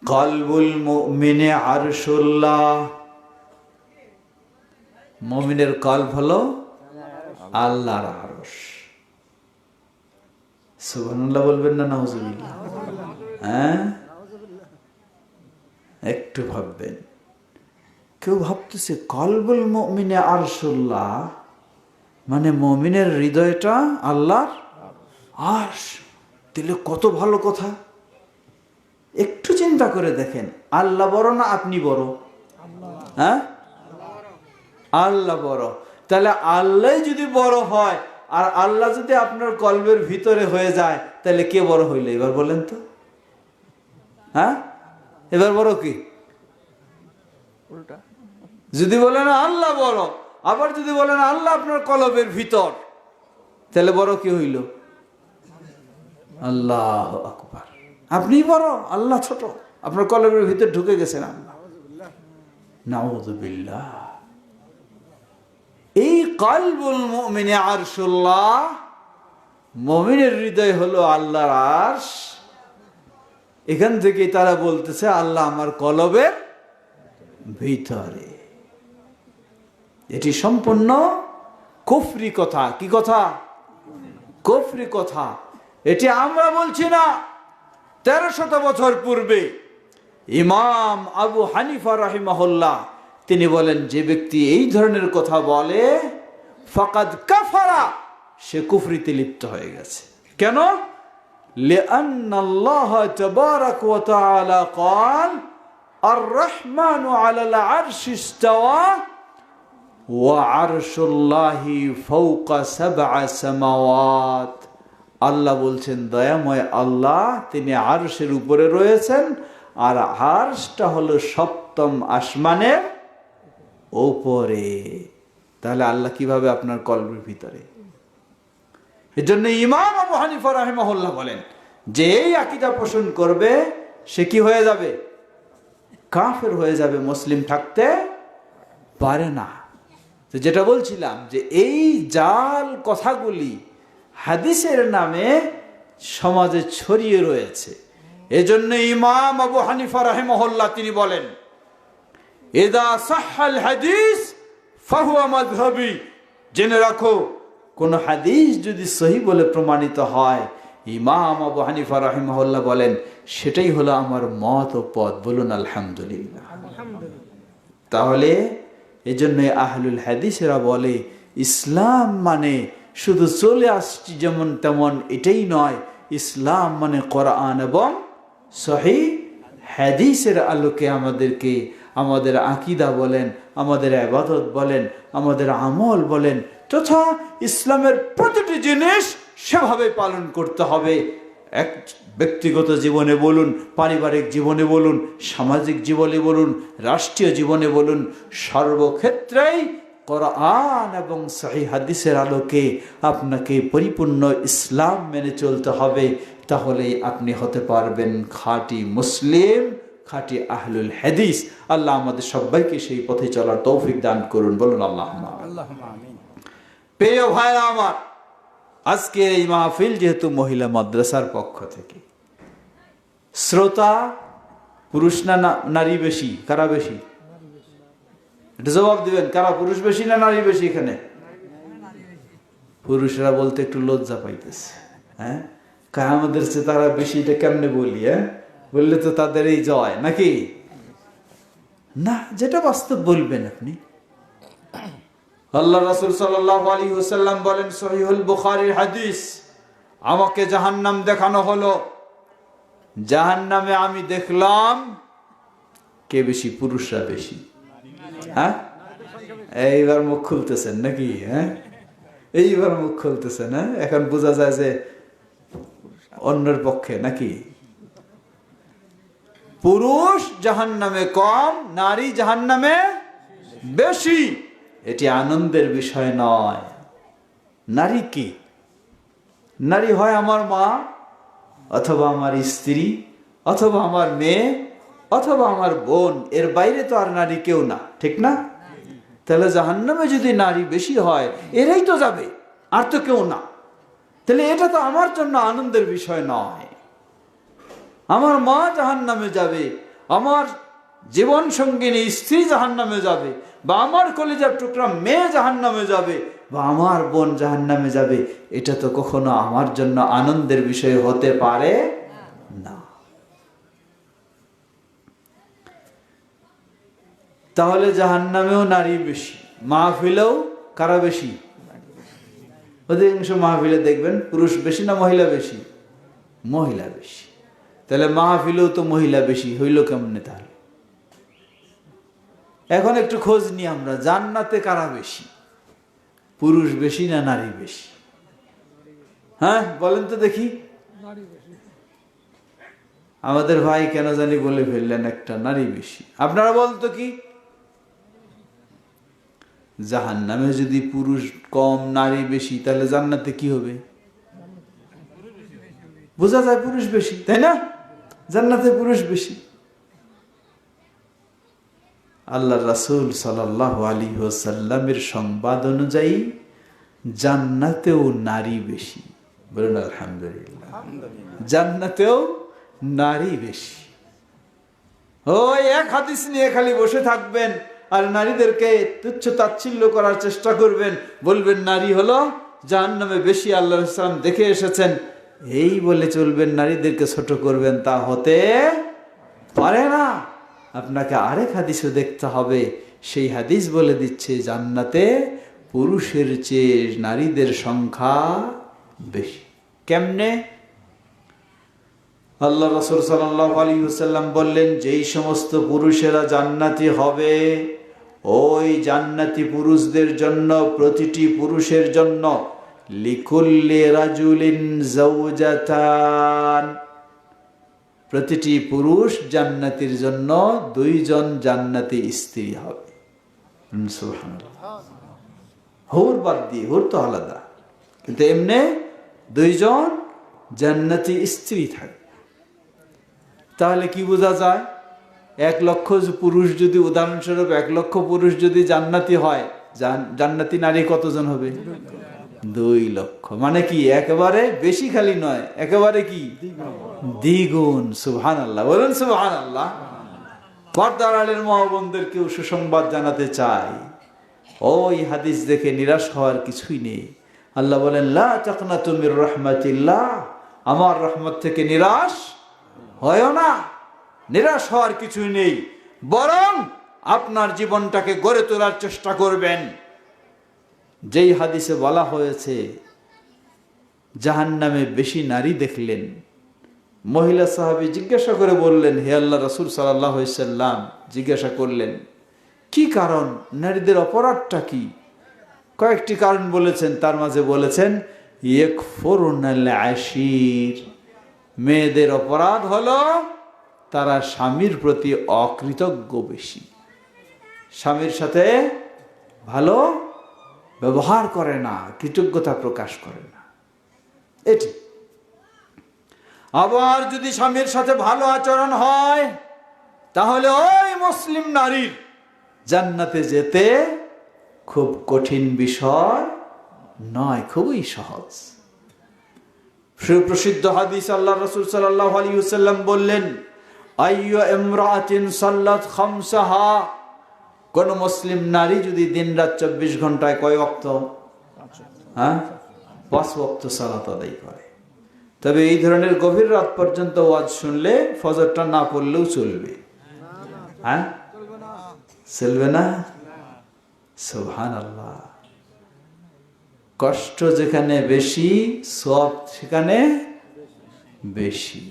কলবুল মুমিনে আরশুল্লাহ, মুমিনের কলব হলো আল্লাহর আরশ। সুবহানাল্লাহ বলবেন না নাউজুবিল্লাহ? হ্যাঁ, একটু ভাববেন। কেউ ভাবতেছে কলবুল মুমিনে আরশুল্লাহ মানে মুমিনের হৃদয়টা আল্লাহর আরশ, তাহলে কত ভালো কথা। একটু চিন্তা করে দেখেন, আল্লাহ বড় না আপনি বড়? হ্যাঁ, আল্লাহ বড়। তাহলে আল্লাহ যদি বড় হয়, আর আল্লাহ যদি আপনার কলবের ভিতরে হয়ে যায়, তাহলে কে বড় হইলে? এবার বলেন তো, হ্যাঁ? এবার বড় কি? যদি বলেন আল্লাহ বড়, আবার যদি বলেন আল্লাহ আপনার কলবের ভিতর, তাহলে বড় কি হইল? আল্লাহু আকবার। আপনি বড়, আল্লাহ ছোট। আপনার কলবের ভিতর ঢুকে গেছেন আল্লাহ। নাউযুবিল্লাহ। এই কলবুল মুমিনে আরশুল্লাহ, মুমিনের হৃদয় হলো আল্লাহর আরশ। এখান থেকে তারা বলতেছে আল্লাহ আমার কলবের ভিতরে। এটি সম্পূর্ণ কুফরি কথা। কি কথা? কুফরি কথা। এটি আমরা বলছি না। 1300 বছর পূর্বে ইমাম আবু হানিফা রাহিমাহুল্লাহ তিনি বলেন, যে ব্যক্তি এই ধরনের কথা বলে ফাকাদ কাফারা, সে কুফরিতে লিপ্ত হয়ে গেছে। কেন? লিআন্নাল্লাহ তাবারাক ওয়া তাআলা قال الرحمن على العرش استوى وعرش الله فوق 7 سماوات। আল্লাহ বলছেন, দয়াময় আল্লাহ তিনি আরশের উপরে রয়েছেন, আর আরশটা হলো 7ম আসমানের উপরে। তাহলে আল্লাহ কিভাবে আপনার কলবের ভিতরে? এজন্য ইমাম আবু হানিফা রাহিমাহুল্লাহ বলেন, যে এই আকীদা পোষণ করবে সে কি হয়ে যাবে? কাফের হয়ে যাবে, মুসলিম থাকতে পারে না। তো যেটা বলছিলাম যে এই জাল কথাগুলি হাদিসের নামে সমাজে ছড়িয়ে রয়েছে। এজন্য ইমাম আবু হানিফা রাহিমাহুল্লাহ তিনি বলেন, ইদা সাহহাল হাদিস ফাহুয়া মাযহাবি। জেনে রাখো, কোন হাদিস যদি সহিহ বলে প্রমাণিত হয়, ইমাম আবু হানিফা রাহিমাহুল্লাহ বলেন সেটাই হলো আমার মত ও পথ। বলুন আলহামদুলিল্লাহ। তাহলে এজন্য আহলুল হাদিসেরা বলে ইসলাম মানে শুধু চলে আসছি যেমন তেমন এটাই নয়। ইসলাম মানে কোরআন এবং সহিহ হাদিসের আলোকে আমাদেরকে আমাদের আকীদা বলেন, আমাদের ইবাদত বলেন, আমাদের আমল বলেন, তথা ইসলামের প্রতিটি জিনিস সেভাবে পালন করতে হবে। এক ব্যক্তিগত জীবনে বলুন, পারিবারিক জীবনে বলুন, সামাজিক জীবনে বলুন, রাষ্ট্রীয় জীবনে বলুন, সর্বক্ষেত্রেই কোরআন এবং সহিহ হাদিসের আলোকে আপনাকে পরিপূর্ণ ইসলাম মেনে চলতে হবে। তাহলেই আপনি হতে পারবেন খাঁটি মুসলিম, খাঁটি আহলুল হাদিস। আল্লাহ আমাদের সবাইকে সেই পথে চলার তৌফিক দান করুন। বলুন আল্লাহুম্মা আমিন। প্রিয় ভাইরা আমার, আজকে এই মাহফিল যেহেতু মহিলা মাদ্রাসার পক্ষ থেকে, শ্রোতা পুরুষ না নারী বেশি? কারা বেশি? এটা জবাব দিবেন। কারা পুরুষ বেশি না নারী বেশি? এখানে পুরুষরা বলতে একটু লজ্জা পাইতেছে। হ্যাঁ, আমাদের চেয়ে তারা বেশি, এটা কেমনে বলি? হ্যাঁ, বললে তো তাদের এই জয় নাকি না? যেটা বাস্তব বলবেন আপনি। আল্লাহ রাসূল সাল্লাল্লাহু আলাইহি ওয়াসাল্লাম বলেন, সহিহুল বুখারীর হাদিস, আমাকে জাহান্নাম দেখানো হলো, জাহান্নামে আমি দেখলাম কে বেশি? পুরুষরা বেশি। হ্যাঁ, এইবার মুখ খুলতেছেন নাকি? হ্যাঁ, এইবার মুখ খুলতেছেন। হ্যাঁ, এখন বোঝা যায় যে অন্যের পক্ষে নাকি? পুরুষ জাহান্নামে কম, নারী জাহান্নামে বেশি। এটি আনন্দের বিষয় নয়। নারী কি? নারী হয় আমার মা, অথবা আমার স্ত্রী, অথবা আমার মেয়ে, অথবা আমার বোন। এর বাইরে তো আর নারী কেউ না, ঠিক না? তাহলে জাহান্নামে যদি নারী বেশি হয়, এরাই তো যাবে, আর তো কেউ না। তাহলে এটা তো আমার জন্য আনন্দের বিষয় নয়। আমার মা জাহান্নামে যাবে, আমার জীবন সঙ্গিনী স্ত্রী জাহান্নামে যাবে, বা আমার কলিজার টুকরা মেয়ে জাহান্নামে যাবে, বা আমার বোন জাহান্নামে যাবে, এটা তো কখনো আমার জন্য আনন্দের বিষয় হতে পারে না। তাহলে জাহান্নামেও নারী বেশি, মাহফিলেও কারা বেশি? অধিকাংশ মাহফিলে দেখবেন পুরুষ বেশি না মহিলা বেশি? মহিলা বেশি। তাহলে মাহফিলেও তো মহিলা বেশি, হইল কেমনে তাহলে? এখন একটু খোঁজ নিই আমরা, জান্নাতে কারা বেশি? পুরুষ বেশি না নারী বেশি? হ্যাঁ বলেন তো দেখি। আমাদের ভাই কেন জানি বলে ফেললেন একটা, নারী বেশি। আপনারা বলতো কি? জাহান্নামে যদি পুরুষ কম নারী বেশি, তাহলে জান্নাতে কি হবে? বোঝা যায় পুরুষ বেশি, তাই না? জান্নাতে পুরুষ বেশি। আল্লাহ রাসূল সাল্লাল্লাহু আলাইহি ওয়াসাল্লামের সংবাদ অনুযায়ী জান্নাতেও নারী বেশি। বলুন আলহামদুলিল্লাহ। জান্নাতেও নারী বেশি। ওই এক হাদিস নিয়ে খালি বসে থাকবেন আর নারীদেরকে তুচ্ছ তাচ্ছিল্য করার চেষ্টা করবেন, বলবেন নারী হলো জাহান্নামে বেশি, আল্লাহ রাসূল সাল্লাল্লাহু আলাইহি ওয়াসাল্লাম দেখে এসেছেন, এই বলে চলবেন, নারীদেরকে ছোট করবেন, তা হতে পারে না। আপনাকে আরেক হাদিসও দেখতে হবে। সেই হাদিস বলে দিচ্ছে জান্নাতে পুরুষের চেয়ে নারীদের সংখ্যা বেশি। কেমনে? আল্লাহ রাসূল সাল্লাল্লাহু আলাইহি ওয়াসাল্লাম বললেন, যেই সমস্ত পুরুষেরা জান্নাতি হবে, ওই জান্নাতি পুরুষদের জন্য, প্রতিটি পুরুষের জন্য লিকুল্লি রাজুলিন যাওজাতান, প্রতিটি পুরুষ জান্নাতির জন্য দুইজন জান্নাতি স্ত্রী হবে। সুবহানাল্লাহ। হুর বাদ দিয়ে, হুর তো আলাদা, কিন্তু এমনি দুইজন জান্নাতি স্ত্রী থাকে। তাহলে কি বোঝা যায়? 1 লক্ষ পুরুষ যদি, উদাহরণস্বরূপ 1 লক্ষ পুরুষ যদি জান্নাতি হয়, জান্নাতি নারী কতজন হবে? 2 লক্ষ। মানে কি একেবারে বেশি খালি নয়, একেবারে কি দ্বিগুণ। সুবহানাল্লাহ, বলুন সুবহানাল্লাহ। পর্দার আড়ালের মা বোনদেরকেও সুসংবাদ জানাতে চাই, ওই হাদিস দেখে নিরাশ হওয়ার কিছুই নেই। আল্লাহ বলেন, লা তাকনাতু মির রাহমাতিল্লাহ, আমার রহমত থেকে নিরাশ হয় না। নিরাশ হওয়ার কিছুই নেই, বরং আপনার জীবনটাকে গড়ে তোলার চেষ্টা করবেন। যেই হাদিসে বলা হয়েছে জাহান্নামে বেশি নারী দেখলেন, মহিলা সাহাবী জিজ্ঞাসা করে বললেন, হে আল্লাহ রাসূল সাল্লাল্লাহু আলাইহি ওয়াসাল্লাম, জিজ্ঞাসা করলেন কি কারণ, নারীদের অপরাধটা কি? কয়েকটি কারণ বলেছেন, তার মাঝে বলেছেন ইয়াকফুরুনাল আশির, মেয়েদের অপরাধ হলো তারা স্বামীর প্রতি অকৃতজ্ঞ বেশি, স্বামীর সাথে ভালো ব্যবহার করে না, কৃতজ্ঞতা প্রকাশ করে না। এটি আবার যদি স্বামীর সাথে ভালো আচরণ হয়, তাহলে ওই মুসলিম নারীর জান্নাতে যেতে খুব কঠিন বিষয় নয়, খুবই সহজ। সুপ্রসিদ্ধ হাদিস, আল্লাহ রাসূল সাল্লাল্লাহু আলাইহি ওয়াসাল্লাম বললেন, আইয়ু ইমরাআতিন সাল্লাত খামসাহা, কোন মুসলিম নারী যদি দিনরাত 24 ঘন্টায় কয় ওয়াক্ত? 5 ওয়াক্ত সালাত আদায় করে। তবে এই ধরনের গভীর রাত পর্যন্ত ওয়াজ শুনলে ফজরটা না পড়লেও চলবে। চলবে না? সুবহানাল্লাহ। কষ্ট যেখানে বেশি, সওয়াব সেখানে বেশি।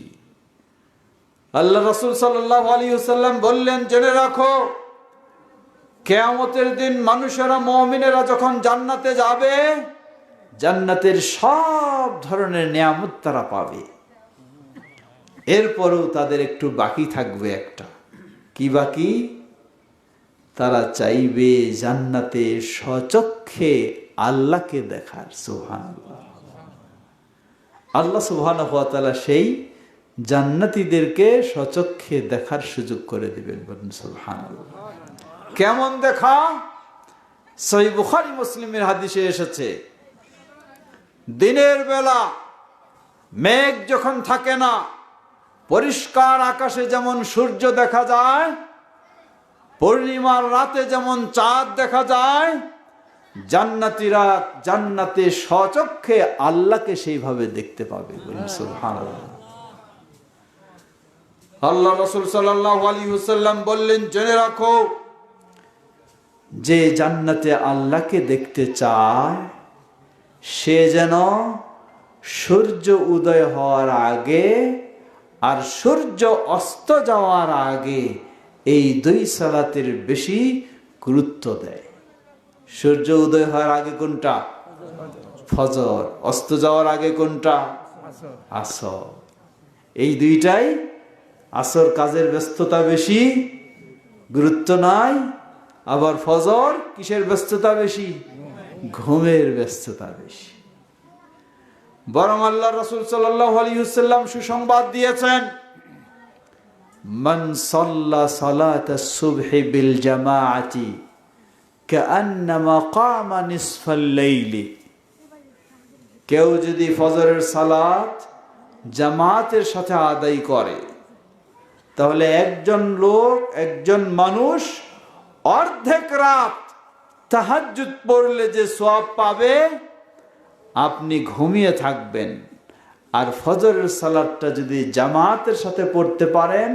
আল্লাহ রাসূল সাল্লাল্লাহু আলাইহি ওয়াসাল্লাম বললেন, জেনে রাখো, কিয়ামতের দিন মানুষেরা, মুমিনেরা যখন জান্নাতে যাবে, জান্নাতের সব ধরনের নিয়ামত তারা পাবে। এরপরেও তাদের একটু বাকি থাকবে একটা। কি বাকি? তারা চাইবে জান্নাতে স্বচক্ষে আল্লাহকে দেখার। সুবহানাল্লাহ। আল্লাহ সুবহানাহু ওয়া তাআলা সেই জান্নাতীদেরকে স্বচক্ষে দেখার সুযোগ করে দিবেন। বলুন সুবহানাল্লাহ। কেমন দেখা? সহিহ বুখারী মুসলিমের হাদিসে এসেছে, দিনের বেলা মেঘ যখন থাকে না, পরিষ্কার আকাশে যেমন সূর্য দেখা যায়, পূর্ণিমার রাতে যেমন চাঁদ দেখা যায়, জান্নাতীরা জান্নাতে স্বচক্ষে আল্লাহকে সেইভাবে দেখতে পাবে। বলুন সুবহানাল্লাহ। আল্লাহ রাসূল সাল্লাল্লাহু আলাইহি ওয়াসাল্লাম বললেন, জেনে রাখো, যে জান্নাতে আল্লাহকে দেখতে চায়, সে যেন সূর্য উদয় হওয়ার আগে আর সূর্য অস্ত যাওয়ার আগে এই 2 সালাতের বেশি গুরুত্ব দেয়। সূর্য উদয় হওয়ার আগে কোনটা? ফজর। অস্ত যাওয়ার আগে কোনটা? আসর। এই দুইটাই। আসর কাজের ব্যস্ততা বেশি, গুরুত্ব নাই। আবার ফজর কিসের ব্যস্ততা বেশি? ঘুমের ব্যস্ততা বেশি। বরং আল্লাহ রাসূল সাল্লাল্লাহু আলাইহি ওয়াসাল্লাম সুসংবাদ দিয়েছেন, মান সাল্লা সালাতাস সুবহি বিল জামাআতি কাআন্নামা কামা নিসফাল লাইলি। কেউ যদি ফজরের সালাত জামাতের সাথে আদায় করে, তাহলে একজন লোক, একজন মানুষ অর্ধেক রাত তাহাজ্জুদ পড়লে যে সওয়াব পাবে, আপনি ঘুমিয়ে থাকবেন। আর ফজরের সালাতটা যদি জামাতের সাথে পড়তে পারেন,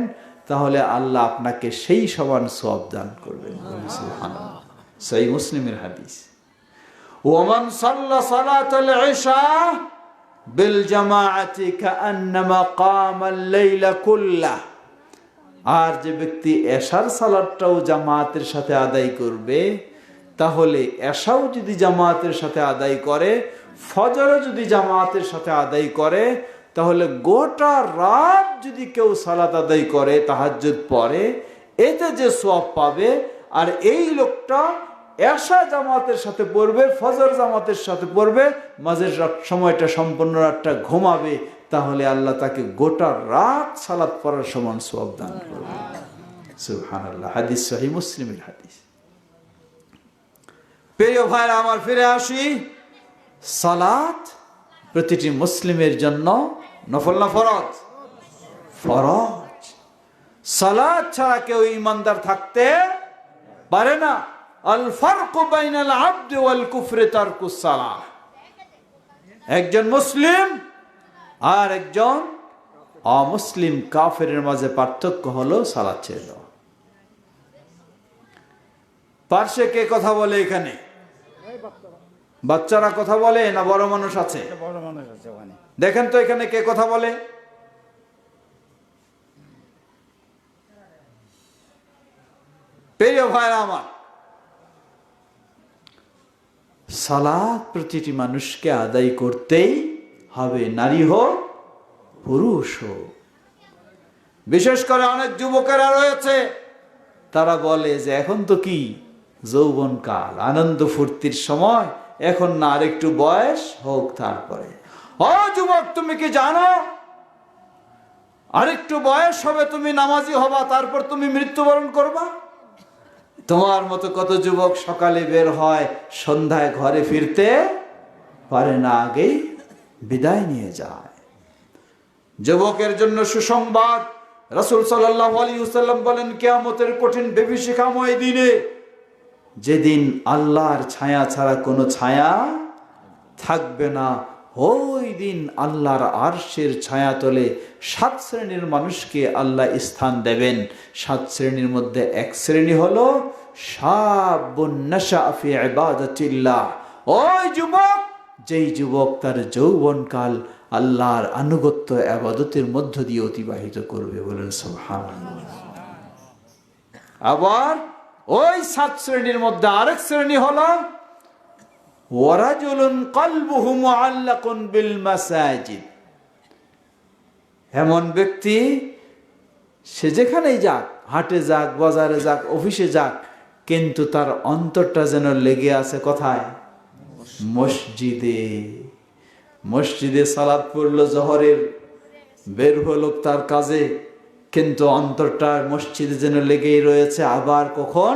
তাহলে আল্লাহ আপনাকে সেই সমান সওয়াব দান করবেন। সুবহানাল্লাহ। সহিহ মুসলিমের হাদিস। ওমান সাল্লা সালাতাল ইশা বিল জামাআতি কাআন্নামা কামাল লাইলা কুল্লাহ। আর যে ব্যক্তি এশার সালাতটাও জামাতের সাথে আদায় করবে, তাহলে এশাও যদি জামাতের সাথে আদায় করে, ফজরও যদি জামাতের সাথে আদায় করে, তাহলে গোটা রাত যদি কেউ সালাত আদায় করে, তাহাজ্জুদ পড়ে, এতে যে সওয়াব পাবে, আর এই লোকটা এশা জামাতের সাথে পড়বে, ফজর জামাতের সাথে পড়বে, মাঝের সময়টা সম্পূর্ণ রাতটা ঘুমাবে, তাহলে আল্লাহ তাকে গোটা রাত সালাত পড়ার সমান সওয়াব দান করবে। সুবহানাল্লাহ। হাদিস সহিহ মুসলিমের হাদিস। প্রিয় ভাইরা আমার, ফিরে আসি। সালাত প্রতিটি মুসলিমের জন্য নফল না ফরজ? ফরজ। সালাত ছাড়া কেউ ঈমানদার থাকতে পারে না। আল ফারকু বাইনাল আবদি ওয়াল কুফরি তারকুস সালাহ। একজন মুসলিম আর একজন অমুসলিম কাফেরের মাঝে পার্থক্য হলো সালাত ছেড়ে দেওয়া। পার্শ্বে কে কথা বলে? এখানে বাচ্চারা কথা বলে না বড় মানুষ আছে? দেখেন তো এখানে কে কথা বলে? প্রিয় ভাইরা আমার, সালাত প্রতিটি মানুষকে আদায় করতেই হবে, নারী হোক পুরুষ হোক। বিশেষ করে অনেক যুবকেরা রয়েছে, তারা বলে যে এখন তো কি যৌবনকাল, আনন্দ ফুর্তির সময়, এখন না, আর একটু বয়স হোক তারপরে। ও যুবক, তুমি কি জানো আরেকটু বয়স হবে তুমি নামাজি হবা, তারপর তুমি মৃত্যুবরণ করবা? তোমার মতো কত যুবক সকালে বের হয়, সন্ধ্যায় ঘরে ফিরতে পারে না, আগেই বিদায় নিয়ে যায়। যুবকের জন্য সুসংবাদ। রাসূল সাল্লাল্লাহু আলাইহি ওয়াসাল্লাম বলেন, কিয়ামতের কঠিন বিভীষিকাময় দিনে, যেদিন আল্লাহর ছায়া ছাড়া কোনো ছায়া থাকবে না, ওই দিন আল্লাহর আরশের ছায়া তলে 7 শ্রেণীর মানুষকে আল্লাহ স্থান দেবেন। 7 শ্রেণীর মধ্যে এক শ্রেণী হলো শাবুন নাশা ফি ইবাদাতিল্লাহ। ওই যুবক, যেই যুবক তার যৌবনকাল আল্লাহর আনুগত্য ইবাদতের মধ্য দিয়ে অতিবাহিত করবে। বলেন সুবহানাল্লাহ। আবার ওই 7 শ্রেণীর মধ্যে আরেক শ্রেণী হলো ওয়ারাজুলুন কলবুহু মুআল্লাকুন বিল মাসাজিদ। এমন ব্যক্তি, সে যেখানেই যাক, হাটে যাক, বাজারে যাক, অফিসে যাক, কিন্তু তার অন্তরটা যেন লেগে আছে কোথায়? মসজিদে। মসজিদে সালাত পড়লো জোহরের, বের হলো তার কাজে, কিন্তু অন্তরটা মসজিদে যেন লেগেই রয়েছে, আবার কখন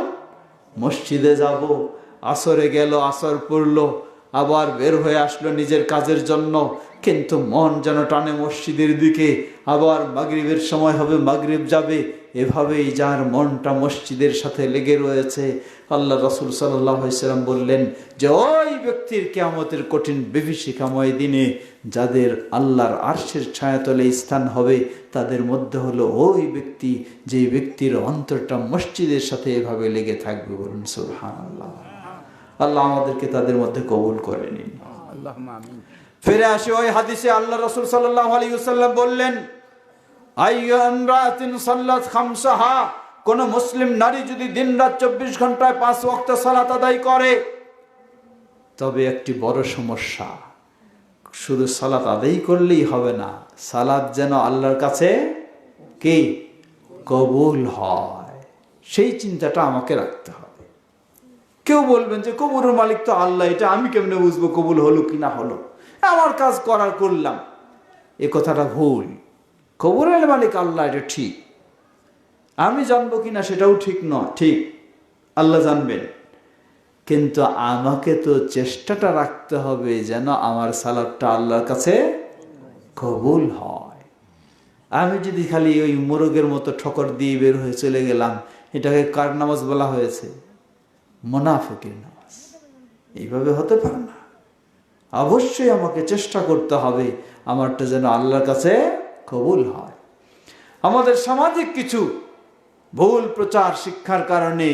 মসজিদে যাব। আসরে গেল, আসর পড়লো, আবার বের হয়ে আসলো নিজের কাজের জন্য, কিন্তু মন যেন টানে মসজিদের দিকে। আবার মাগরিবের সময় হবে, মাগরিব যাবে। এভাবেই যার মনটা মসজিদের সাথে লেগে রয়েছে, আল্লাহ রাসূল সাল্লাল্লাহু আলাইহি ওয়াসাল্লাম বললেন যে ওই ব্যক্তির কিয়ামতের কঠিন বিভীষিকাময় দিনে যাদের আল্লাহর আরশের ছায়াতলে স্থান হবে, তাদের মধ্যে হলো ওই ব্যক্তি, যে ব্যক্তির অন্তরটা মসজিদের সাথে এভাবে লেগে থাকবে। বলুন সুবহানাল্লাহ। আল্লাহ আমাদেরকে তাদের মধ্যে কবুল করে নিন। ফিরে আসি ওই হাদিসে। আল্লাহ রাসূল সাল্লাল্লাহু আলাইহি ওয়াসাল্লাম বললেন, আইয়ু ইমরাতিন সাল্লাত খামসাহা, কোন মুসলিম নারী যদি দিনরাত 24 ঘন্টায় 5 ওয়াক্ত সালাত আদায় করে, তবে একটি বড় সমস্যা, শুধু সালাত আদায় করলেই হবে না, সালাত যেন আল্লাহর কাছে কি কবুল হয়, সেই চিন্তাটা আমাকে রাখতে হবে। কেউ বলবেন যে কবুলের মালিক তো আল্লাহ, এটা আমি কেমনে বুঝবো কবুল হলো কি না হলো, আমার কাজ করলাম। এ কথাটা ভুল। কবুলের মালিক আল্লাহ, এটা ঠিক। আমি জানবো কিনা সেটাও ঠিক নয়, ঠিক আল্লাহ জানবেন। কিন্তু আমাকে তো চেষ্টাটা রাখতে হবে যেন আমার সালাতটা আল্লাহর কাছে কবুল হয়। আমি যদি খালি ওই মোরগের মতো ঠকর দিয়ে বের হয়ে চলে গেলাম, এটাকে কার নামাজ বলা হয়েছে? মুনাফিকের নামাজ। এইভাবে হতে পারে না। অবশ্যই আমাকে চেষ্টা করতে হবে আমারটা যেন আল্লাহর কাছে কবুল হয়। আমাদের সামাজিক কিছু ভুল প্রচার শিক্ষার কারণে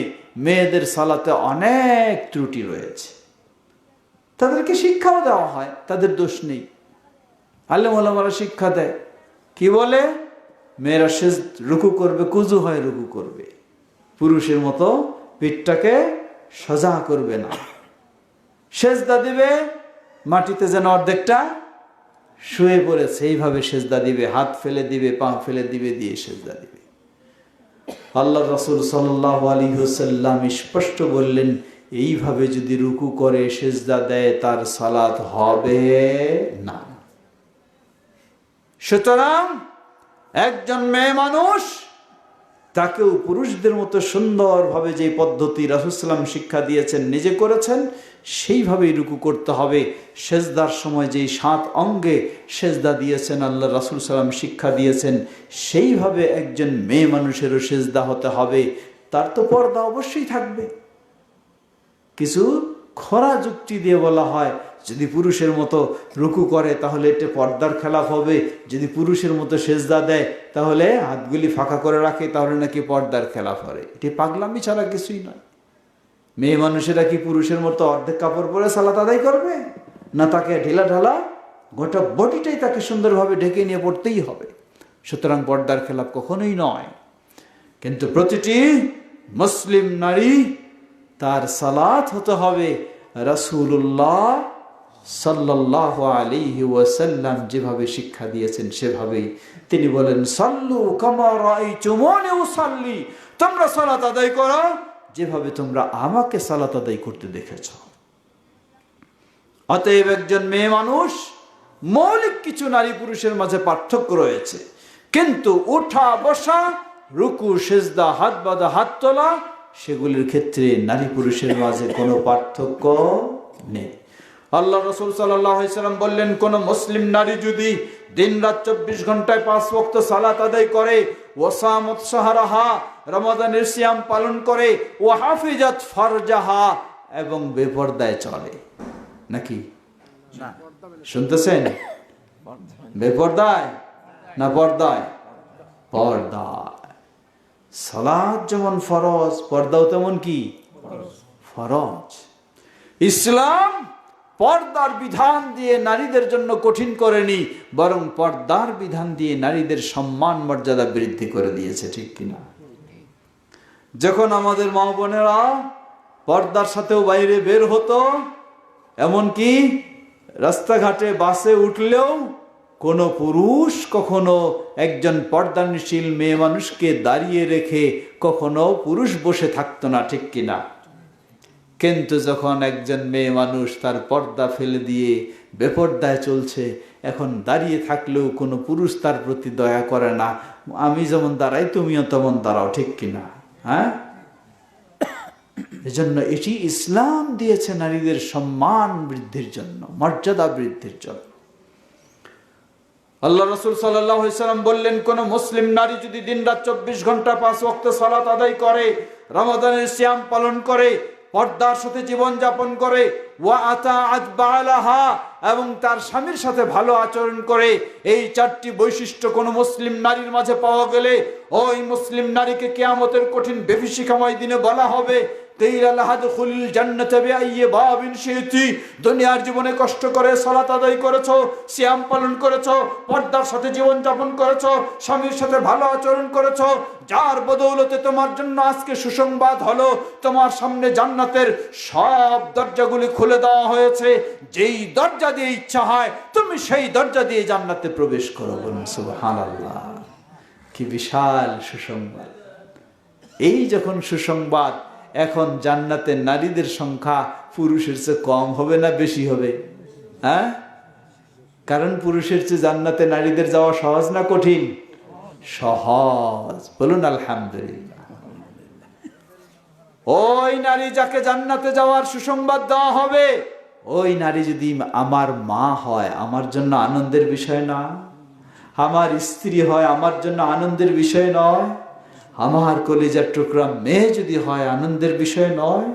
মেয়েদের সালাতে অনেক ত্রুটি রয়েছে। তাদেরকে শিক্ষাও দেওয়া হয়, তাদের দোষ নেই। আলেম ওলামারা শিক্ষা দেয়, কি বলে? মেয়েরা রুকু করবে, কুজু হয় রুকু করবে, পুরুষের মতো পিঠটাকে সোজা করবে না। সেজদা দিবে, মাটিতে যেন অর্ধেকটা শুয়ে পড়েছে এইভাবে সেজদা দিবে, হাত ফেলে দিবে, পা ফেলে দিবে, দিয়ে সেজদা দিবে। আল্লাহ রাসূল সাল্লাল্লাহু আলাইহি ওয়াসাল্লাম স্পষ্ট বললেন, এইভাবে যদি রুকু করে সেজদা দেয় তার সালাত হবে না। সুতরাং একজন মেয়ে মানুষ, তাকেও পুরুষদের মতো সুন্দরভাবে যে পদ্ধতি রাসূল সাল্লাল্লাহু আলাইহি শিক্ষা দিয়েছেন, নিজে করেছেন, সেইভাবেই রুকু করতে হবে। সেজদার সময় যেই 7 অঙ্গে সেজদা দিয়েছেন আল্লাহ রাসূল সাল্লাল্লাহু আলাইহি ওয়াসাল্লাম শিক্ষা দিয়েছেন, সেইভাবে একজন মেয়ে মানুষেরও সেজদা হতে হবে। তার তো পর্দা অবশ্যই থাকবে। কিছু খরা যুক্তি দিয়ে বলা হয়, যদি পুরুষের মতো রুকু করে তাহলে এটা পর্দার খেলাফ হবে, যদি পুরুষের মতো সেজদা দেয় তাহলে হাতগুলি ফাঁকা করে রাখে তাহলে নাকি পর্দার খেলাফ হবে। এটি পাগলামি ছাড়া কিছুই নয়। মেয়ে মানুষেরা কি পুরুষের মতো অর্ধেক কাপড় পরে সালাত আদায় করবে? না, তাকে ঢিলা ঢালা গোটা বডিটাই তাকে সুন্দরভাবে ঢেকে নিয়ে পড়তেই হবে। সুতরাং পর্দার খেলাফ কখনোই নয়। কিন্তু প্রতিটি মুসলিম নারী, তার সালাত হতে হবে রাসূলুল্লাহ সাল্লাল্লাহু আলাইহি ওয়াসাল্লাম যেভাবে শিক্ষা দিয়েছেন সেভাবেই। তিনি বলেন, সাল্লু কামা রাআইতুমুনি উসাল্লি, তোমরা সালাত আদায় করো যেভাবে তোমরা আমাকে সালাত আদায় করতে দেখেছ। অতএব একজন মেয়ে মানুষ, মৌলিক কিছু নারী পুরুষের মাঝে পার্থক্য রয়েছে, কিন্তু উঠা বসা, রুকু সেজদা, হাত বাঁধা, হাত তোলা, সেগুলির ক্ষেত্রে নারী পুরুষের মাঝে কোনো পার্থক্য নেই। আল্লাহ রাসূল সাল্লাল্লাহু আলাইহি ওয়াসাল্লাম বললেন, কোন মুসলিম নারী যদি দিনরাত 24 ঘন্টায় 5 ওয়াক্ত সালাত আদায় করে, ওয়াসামাত শাহরাহা, রমাদানের সিয়াম পালন করে, ওয়া হাফিজাত ফারজাহা, এবং বেপরদায় চলে, নাকি না শুনতেছেন? বেপরদায় না পর্দায়? পর্দায়। সালাত যেমন ফরজ, পর্দাও তেমন কি ফরজ। ইসলাম পর্দার বিধান দিয়ে নারীদের জন্য কঠিন করেনি, বরং পর্দার বিধান দিয়ে নারীদের সম্মান মর্যাদা বৃদ্ধি করে দিয়েছে, ঠিক কিনা? যখন আমাদের মা বোনেরা পর্দার সাথেও বাইরে বের হতো, এমনকি রাস্তাঘাটে বাসে উঠলেও কোনো পুরুষ কখনো একজন পর্দানশীল মেয়ে মানুষকে দাঁড়িয়ে রেখে কখনো পুরুষ বসে থাকতো না, ঠিক কিনা? কিন্তু যখন একজন মেয়ে মানুষ তার পর্দা ফেলে দিয়ে বেপর্দায় চলছে, এখন দাঁড়িয়ে থাকলেও কোনো পুরুষ তার প্রতি দয়া করে না। আমি যেমন দাঁড়াই তুমিও তেমন দাঁড়াও, ঠিক কিনা? হ্যাঁ, এজন্য এটি ইসলাম দিয়েছে নারীদের সম্মান বৃদ্ধির জন্য, মর্যাদা বৃদ্ধির জন্য। আল্লাহ রাসূল সাল্লাল্লাহু আলাইহি ওয়াসাল্লাম বললেন, কোন মুসলিম নারী যদি দিনরাত 24 ঘন্টা 5 ওয়াক্ত সালাত আদায় করে, রমাদানের সিয়াম পালন করে, পর্দার সাথে জীবন যাপন করে, ওয়া আতাআত বালাহা, এবং তার স্বামীর সাথে ভালো আচরণ করে, এই 4টি বৈশিষ্ট্য কোন মুসলিম নারীর মাঝে পাওয়া গেলে ওই মুসলিম নারীকে কিয়ামতের কঠিন বিভীষিকাময় দিনে বলা হবে, কিলা লাহা দুখুলিল জান্নাতা বিআইয়ি বাবিন শি'তি। দুনিয়ার জীবনে কষ্ট করে সালাত আদায় করেছো, সিয়াম পালন করেছো, পর্দার সাথে জীবন যাপন করেছো, স্বামীর সাথে ভালো আচরণ করেছো, যার বদৌলতে তোমার জন্য আজকে সুসংবাদ হলো তোমার সামনে জান্নাতের সব দরজাগুলি খুলে দেওয়া হয়েছে। যেই দরজা দিয়ে ইচ্ছা হয় তুমি সেই দরজা দিয়ে জান্নাতে প্রবেশ করো। বলুন সুবহানাল্লাহ, কি বিশাল সুসংবাদ! এই যখন সুসংবাদ, এখন জান্নাতের নারীদের সংখ্যা পুরুষের চেয়ে কম হবে না বেশি হবে? হ্যাঁ, কারণ পুরুষের চেয়ে জান্নাতে নারীদের যাওয়া সহজ না কঠিন? সহজ। বলুন আলহামদুলিল্লাহ। ওই নারী যাকে জান্নাতে যাওয়ার সুসংবাদ দেওয়া হবে, ওই নারী যদি আমার মা হয় আমার জন্য আনন্দের বিষয় না? আমার স্ত্রী হয় আমার জন্য আনন্দের বিষয় নয়? আমার কলিজার টুকরা মেয়ে যদি হয় আনন্দের বিষয় নয়?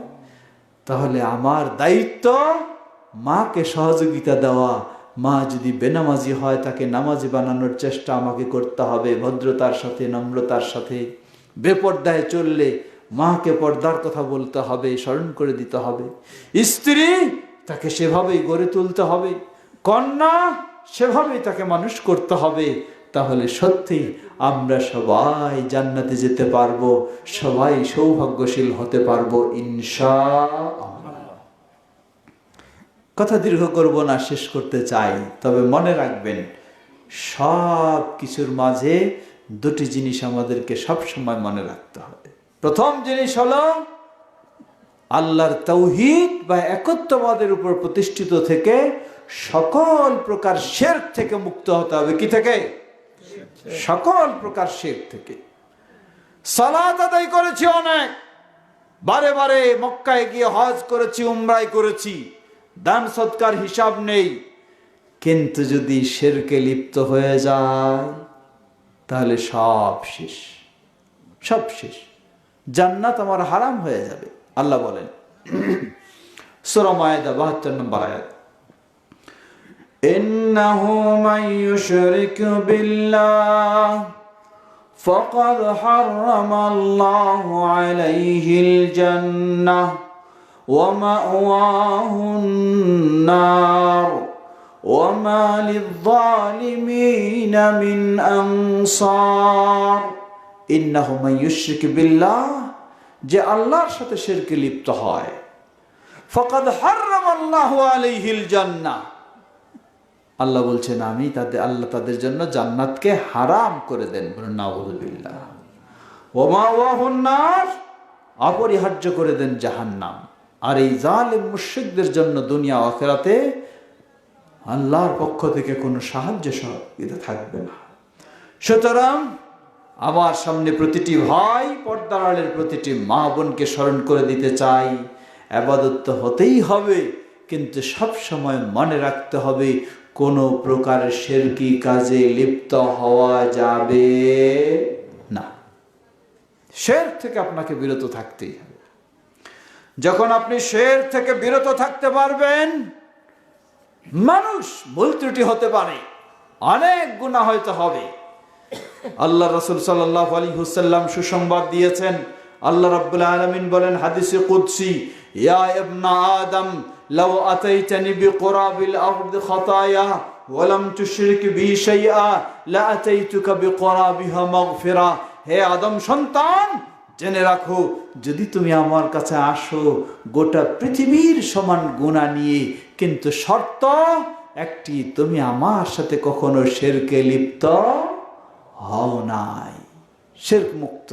তাহলে আমার দায়িত্ব মাকে সহযোগিতা দেওয়া। মা যদি বেনামাজি হয় তাকে নামাজি বানানোর চেষ্টা আমাকে করতে হবে, ভদ্রতার সাথে, নম্রতার সাথে। বেপর্দায় চললে মাকে পর্দার কথা বলতে হবে, স্মরণ করে দিতে হবে। স্ত্রী, তাকে সেভাবেই গড়ে তুলতে হবে। কন্যা, সেভাবেই তাকে মানুষ করতে হবে। তাহলে সত্যি আমরা সবাই জান্নাতে যেতে পারবো, সবাই সৌভাগ্যশীল হতে পারবো ইনশাআল্লাহ। কথা দীর্ঘ করব না, শেষ করতে চাই। তবে মনে রাখবেন, সব কিছুর মাঝে দুটি জিনিস আমাদেরকে সব সময় মনে রাখতে হবে। প্রথম জিনিস হলো আল্লাহর তাওহীদ বা একত্ববাদের উপর প্রতিষ্ঠিত থেকে সকল প্রকার শিরক থেকে মুক্ত হতে হবে। কি থেকে? সকল প্রকার শিরক থেকে। সালাত আদায় করেছি অনেক, বারে বারে মক্কায় গিয়ে হজ করেছি, উমরায় করেছি, দান সৎকার হিসাব নেই, কিন্তু যদি শিরকে লিপ্ত হয়ে যায় তাহলে সব শেষ, সব শেষ। জান্নাত আমার হারাম হয়ে যাবে। আল্লাহ বলেন সূরা মায়েদা ৭২ নম্বর আয়াত, ইন্নাহু মান ইউশরিক বিল্লাহ ফাকাদ হারামাল্লাহু আলাইহিল জান্নাহ ওয়া মাওয়াহুন নার ওয়া মা লিয-যালিমিনা মিন আনসার। ইন্নাহু মান ইউশরিক বিল্লাহ, যে আল্লাহর সাথে শিরকে লিপ্ত হয়, ফাকাদ হারামাল্লাহু আলাইহিল জান্নাহ, আল্লাহ বলছেন আল্লাহ তাদের জন্য জান্নাতকে হারাম করে দেন। বলেন নাউযুবিল্লাহ। ওয়া মাওয়াহুন নার, অপরিহার্য করে দেন জাহান্নাম। আর এই জালিম মুশরিকদের জন্য দুনিয়া আখিরাতে আল্লাহর পক্ষ থেকে কোনো সাহায্য সহযোগিতা থাকবে না। সুতরাং আমার সামনে প্রতিটি ভাই, পর্দার আড়ালের প্রতিটি মা বোনকে স্মরণ করে দিতে চাই, ইবাদত তো হতেই হবে, কিন্তু সব সময় মনে রাখতে হবে কোনো প্রকার শিরকি কাজে লিপ্ত হওয়া যাবে না। শিরক থেকে আপনাকে বিরত থাকতেই হবে। যখন আপনি শিরক থেকে বিরত থাকতে পারবেন, মানুষ ভুল ত্রুটি হতে পারে, অনেক গুনাহ হয়তো হবে। আল্লাহ রাসূল সাল্লাল্লাহু আলাইহি ওয়াসাল্লাম সুসংবাদ দিয়েছেন। আল্লাহ রাব্বুল আলামিন বলেন হাদিসে কুদসি, ইয়া ইবনা আদম লাউ আতাইতানি বিকুরাবিল আরদি খাতায়া ওয়া লাম তুশরিক বি শাইআ লা আতাইতুকা বিকুরাবিহা মাগফিরা। হে আদম সন্তান, জেনে রাখো, যদি তুমি আমার কাছে আসো গোটা পৃথিবীর সমান গুনাহ নিয়ে, কিন্তু শর্ত একটি, তুমি আমার সাথে কখনো শিরকে লিপ্ত হও নাই, শিরক মুক্ত।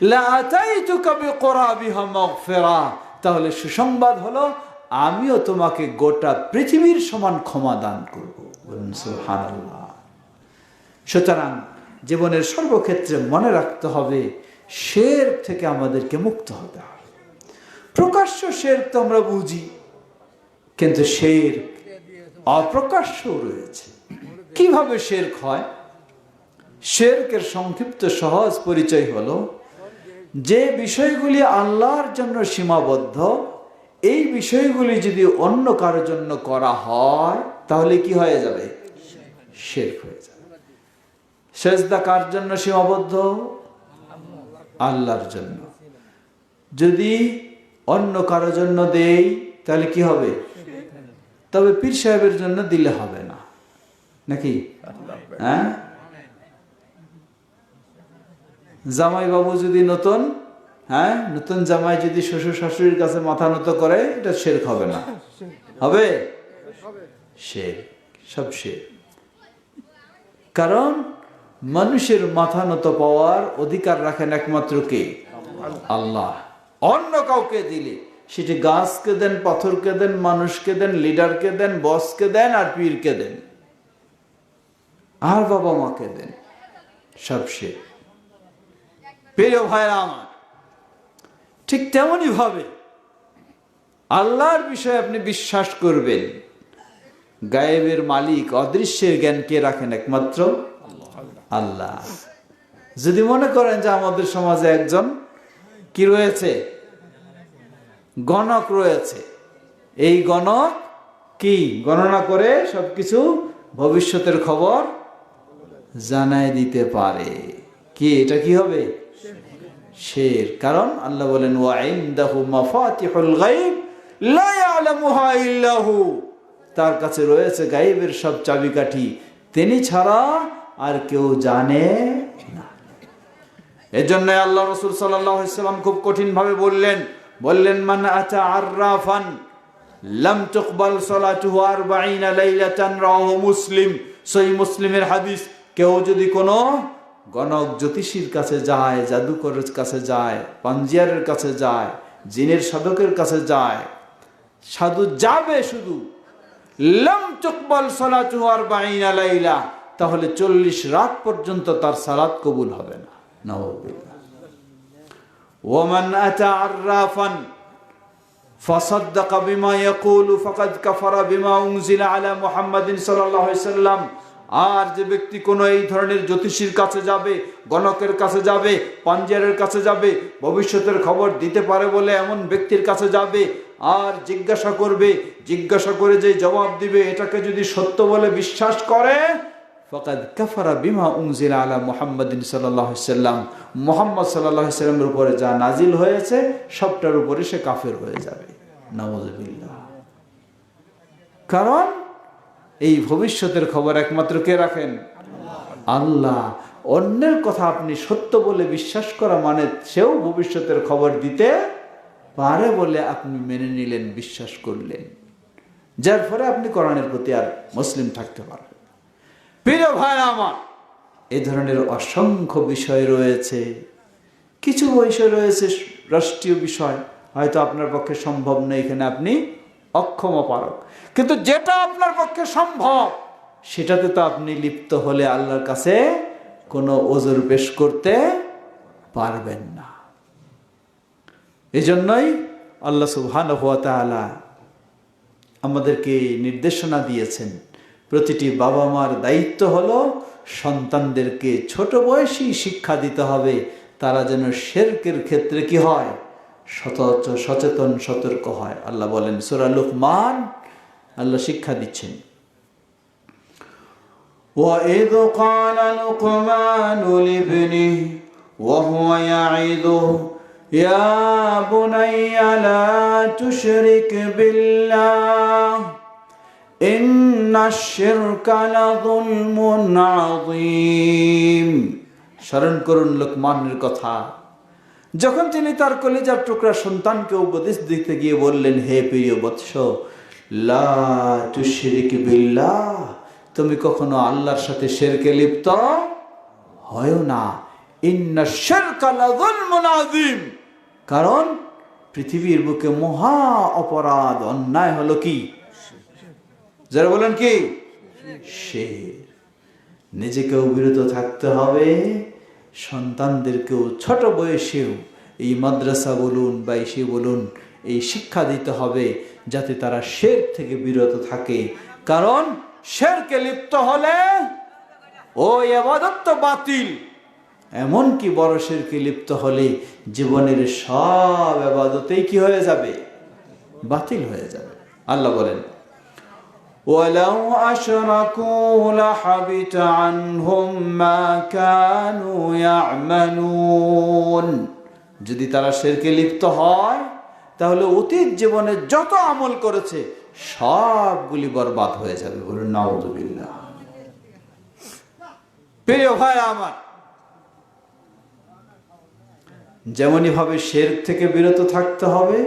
লা আতাইতুকা বিকুরাবিহা মাগফিরা, তাহলে সুসংবাদ হলো আমিও তোমাকে গোটা পৃথিবীর সমান ক্ষমা দান করব। বলুন সুবহানাল্লাহ। সুতরাং জীবনের সর্বক্ষেত্রে মনে রাখতে হবে, শিরক থেকে আমাদেরকে মুক্ত হতে হবে। প্রকাশ্য শিরক তো আমরা বুঝি, কিন্তু শিরক অপ্রকাশ্য রয়েছে। কিভাবে শিরক হয়? শিরকের সংক্ষিপ্ত সহজ পরিচয় হলো, যে বিষয়গুলি আল্লাহর জন্য সীমাবদ্ধ, এই বিষয়গুলি যদি অন্য কারোর জন্য করা হয় তাহলে কি হয়ে যাবে? শিরক হয়ে যাবে। সেজদা কার জন্য সীমাবদ্ধ? আল্লাহর জন্য। যদি অন্য কারোর জন্য দেই তাহলে কি হবে? তবে পীর সাহেবের জন্য দিলে হবে না, নাকি? হ্যাঁ, জামাই বাবু যদি নতুন জামাই যদি শ্বশুর শাশুড়ির কাছে মাথা নত করে, এটা শিরক হবে না? হবে শিরক, সব শিরক। কারণ মানুষের মাথা নত পাওয়ার অধিকার রাখেন একমাত্র কে? আল্লাহ। অন্য কাউকে দিলে, সেটি গাছকে দেন, পাথরকে দেন, মানুষকে দেন, লিডারকে দেন, বসকে দেন, আর পীরকে দেন, আর বাবা মাকে দেন, সব শিরক। প্রিয় ভাইরা আমার, ঠিক তেমনই ভাবে আল্লাহর বিষয়ে আপনি বিশ্বাস করবেন। গায়েবের মালিক, অদৃশ্যের জ্ঞান কে রাখেন? একমাত্র আল্লাহ। যদি মনে করেন যে আমাদের সমাজে একজন কি রয়েছে, গণক রয়েছে, এই গণক কি গণনা করে সবকিছু ভবিষ্যতের খবর জানায় দিতে পারে, কি এটা কি হবে? শিরক। কারণ আল্লাহ বলেন ওয়া ইনদাহু মাফাতিহুল গায়ব লা ইয়ালামুহা ইল্লা হু, তার কাছে রয়েছে গায়েবের সব চাবিকাঠি, তিনি ছাড়া আর কেউ জানে না। এজন্য আল্লাহ রাসূল সাল্লাল্লাহু আলাইহি ওয়াসাল্লাম খুব কঠিন ভাবে বললেন মান আতা আররাফান লাম তুকবাল সালাতুহু 40 লাইলাতান, রাওয়াহু মুসলিম, সহিহ মুসলিমের হাদিস। কেউ যদি কোনো গণক জ্যোতিষীর কাছে যায়, জাদুকরের কাছে যায়, পাঞ্জিয়ারের কাছে যায়, জিনের সাধকের কাছে যায়, সাধু যাবে শুধু, লাম তুকবাল সালাতুহু 40 লাইলা, তাহলে 40 রাত পর্যন্ত তার সালাত কবুল হবে না। নাউযুবিল্লাহ। ওয়ামান আতা আররাফান ফাসাদ্দাকা বিমা ইয়াকুলু ফাকাদ কাফারা বিমা উনজিলা আলা মুহাম্মাদিন সাল্লাল্লাহু আলাইহি ওয়াসাল্লাম, আর যে ব্যক্তি কোনো এই ধরনের জ্যোতিষীর কাছে যাবে, গণকের কাছে যাবে, পাঞ্জিয়ারের কাছে যাবে, ভবিষ্যতের খবর দিতে পারে বলে এমন ব্যক্তির কাছে যাবে, আর জিজ্ঞাসা করে যে জবাব দিবে, এটাকে যদি সত্য বলে বিশ্বাস করে, ফাকাদ কাফারা বিমা উনজিলা আলা মুহাম্মাদিন সাল্লাল্লাহু আলাইহি ওয়াসাল্লাম, মুহাম্মদ সাল্লাল্লাহু আলাইহি ওয়াসাল্লামের উপরে যা নাজিল হয়েছে সবটার উপরে সে কাফের হয়ে যাবে। নাউযুবিল্লাহ। কারণ এই ভবিষ্যতের খবর একমাত্র কে রাখেন? আল্লাহ। অন্যের কথা আপনি সত্য বলে বিশ্বাস করা মানে সেও ভবিষ্যতের খবর দিতে পারে বলে আপনি মেনে নিলেন, বিশ্বাস করলেন, যার ফলে আপনি কোরআনের প্রতি আর মুসলিম থাকতে পারবেন। প্রিয় ভাই আমার, এই ধরনের অসংখ্য বিষয় রয়েছে। কিছু বিষয় রয়েছে রাষ্ট্রীয় বিষয়, হয়তো আপনার পক্ষে সম্ভব নয়, এখানে আপনি অক্ষম অপারগ, কিন্তু যেটা আপনার পক্ষে সম্ভব সেটাতে তো আপনি লিপ্ত হলে আল্লাহর কাছে কোনো ওজর পেশ করতে পারবেন না। এজন্যই আল্লাহ সুবহানাহু ওয়া তাআলা আমাদেরকে নির্দেশনা দিয়েছেন, প্রতিটি বাবা মার দায়িত্ব হলো সন্তানদেরকে ছোট বয়সেই শিক্ষা দিতে হবে, তারা যেন শিরকের ক্ষেত্রে কি হয়, সচেতন সতর্ক হয়। আল্লাহ বলেন সূরা লুকমান, আল্লাহ শিক্ষা দিচ্ছেন, وَإِذْ قَالَ لُقْمَانُ لِابْنِهِ وَهُوَ يَعِظُهُ يَا بُنَيَّ لَا تُشْرِكْ بِاللَّهِ إِنَّ الشِّرْكَ لَظُلْمٌ عَظِيمٌ। স্মরণ করুন লুকমানের কথা, যখন তিনি তার কলিজার টুকরা সন্তানকে উপদেশ দিতে গিয়ে বললেন, হে প্রিয় বৎস, লা তুশরিক বিল্লাহ, তুমি কখনো আল্লাহর সাথে শিরকে লিপ্ত হয়ো না। ইন্নাশ শিরকা লাযুলমুন আযীম, কারণ পৃথিবীর বুকে মহা অপরাধ, অন্যায় হলো কি? যারা বলেন কি? শিরক। নিজেকেও বিরত থাকতে হবে, সন্তানদেরকেও ছোট বয়সেও এই মাদ্রাসা বলুন বা ইসে বলুন, এই শিক্ষা দিতে হবে যাতে তারা শিরক থেকে বিরত থাকে। কারণ শিরকে লিপ্ত হলে ওই ইবাদত তো বাতিল, এমনকি বড় শিরকে লিপ্ত হলে জীবনের সব ইবাদতেই কি হয়ে যাবে? বাতিল হয়ে যাবে। আল্লাহ বলেন وَلَوْ أَشْرَكُوا لَحَبِطَ عَنْهُمْ مَا كَانُوا يَعْمَلُونَ। যদি তারা শিরকে লিপ্ত হয় তাহলে অতীত জীবনে যত আমল করেছে সবগুলি বরবাদ হয়ে যাবে। বলুন নাউযুবিল্লাহ। প্রিয় ভাই আমার, যেমনই ভাবে শিরক থেকে বিরত থাকতে হবে,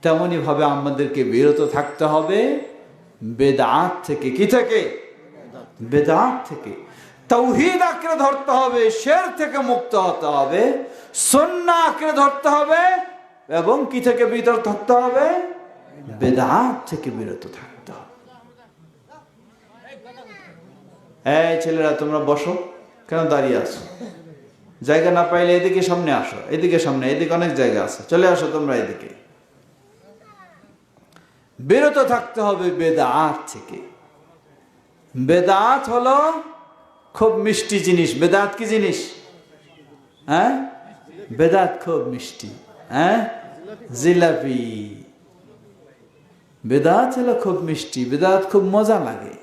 তেমনি ভাবে আমাদেরকে বিরত থাকতে হবে বেদাত থেকে। কি থেকে? বেদাত থেকে। তাওহীদ আঁকড়ে ধরতে হবে, শিরক থেকে মুক্ত হতে হবে, সুন্নাহ আঁকড়ে ধরতে হবে এবং কি থেকে বিরত থাকতে হবে? বেদাত থেকে বিরত থাকতে হবে। এই ছেলেরা তোমরা বসো, কেন দাঁড়িয়ে আছো? জায়গা না পাইলে এদিকে সামনে আসো, এদিকে সামনে, এদিকে অনেক জায়গা আছে, চলে আসো তোমরা এদিকে। বিরত থাকতে হবে বেদাত থেকে। বেদাত হলো খুব মিষ্টি জিনিস। বেদাত কি জিনিস? হ্যাঁ, বেদাত খুব মিষ্টি। হ্যাঁ, জিলাপি। বেদাত হলো খুব মিষ্টি, বেদাত খুব মজা লাগে।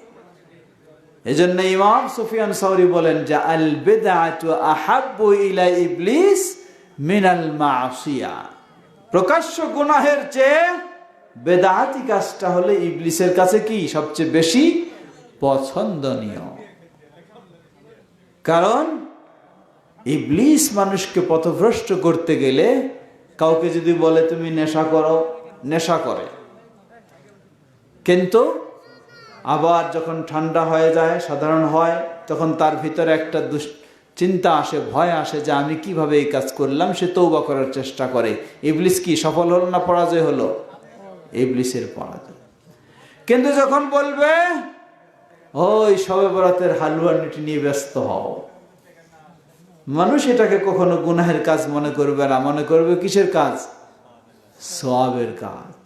এজন্য ইমাম সুফিয়ান সাউরি বলেন যে আল বিদআতু আহাব্বু ইলা ইবলিস মিনাল মাসিয়া। প্রকাশ্য গুনাহের চেয়ে বেদাতি কাজটা হলে ইবলিসের কাছে কি সবচেয়ে বেশি পছন্দনীয়। কারণ ইবলিস মানুষকে পথভ্রষ্ট করতে গেলে কাউকে যদি বলে তুমি নেশা করো, নেশা করে, কিন্তু আবার যখন ঠান্ডা হয়ে যায়, সাধারণ হয়, তখন তার ভিতরে একটা চিন্তা আসে, ভয় আসে যে আমি কিভাবে এই কাজ করলাম, সে তওবা করার চেষ্টা করে। ইবলিস কি সফল হলো না পরাজয় হলো? ইবলিসের পরাজয়। কিন্তু যখন বলবে ওই শবে বরাতের হালুয়া রুটি নিয়ে ব্যস্ত হও, মানুষ এটাকে কখনো গুনাহের কাজ মনে করবে না, মনে করবে কিসের কাজ? সওয়াবের কাজ।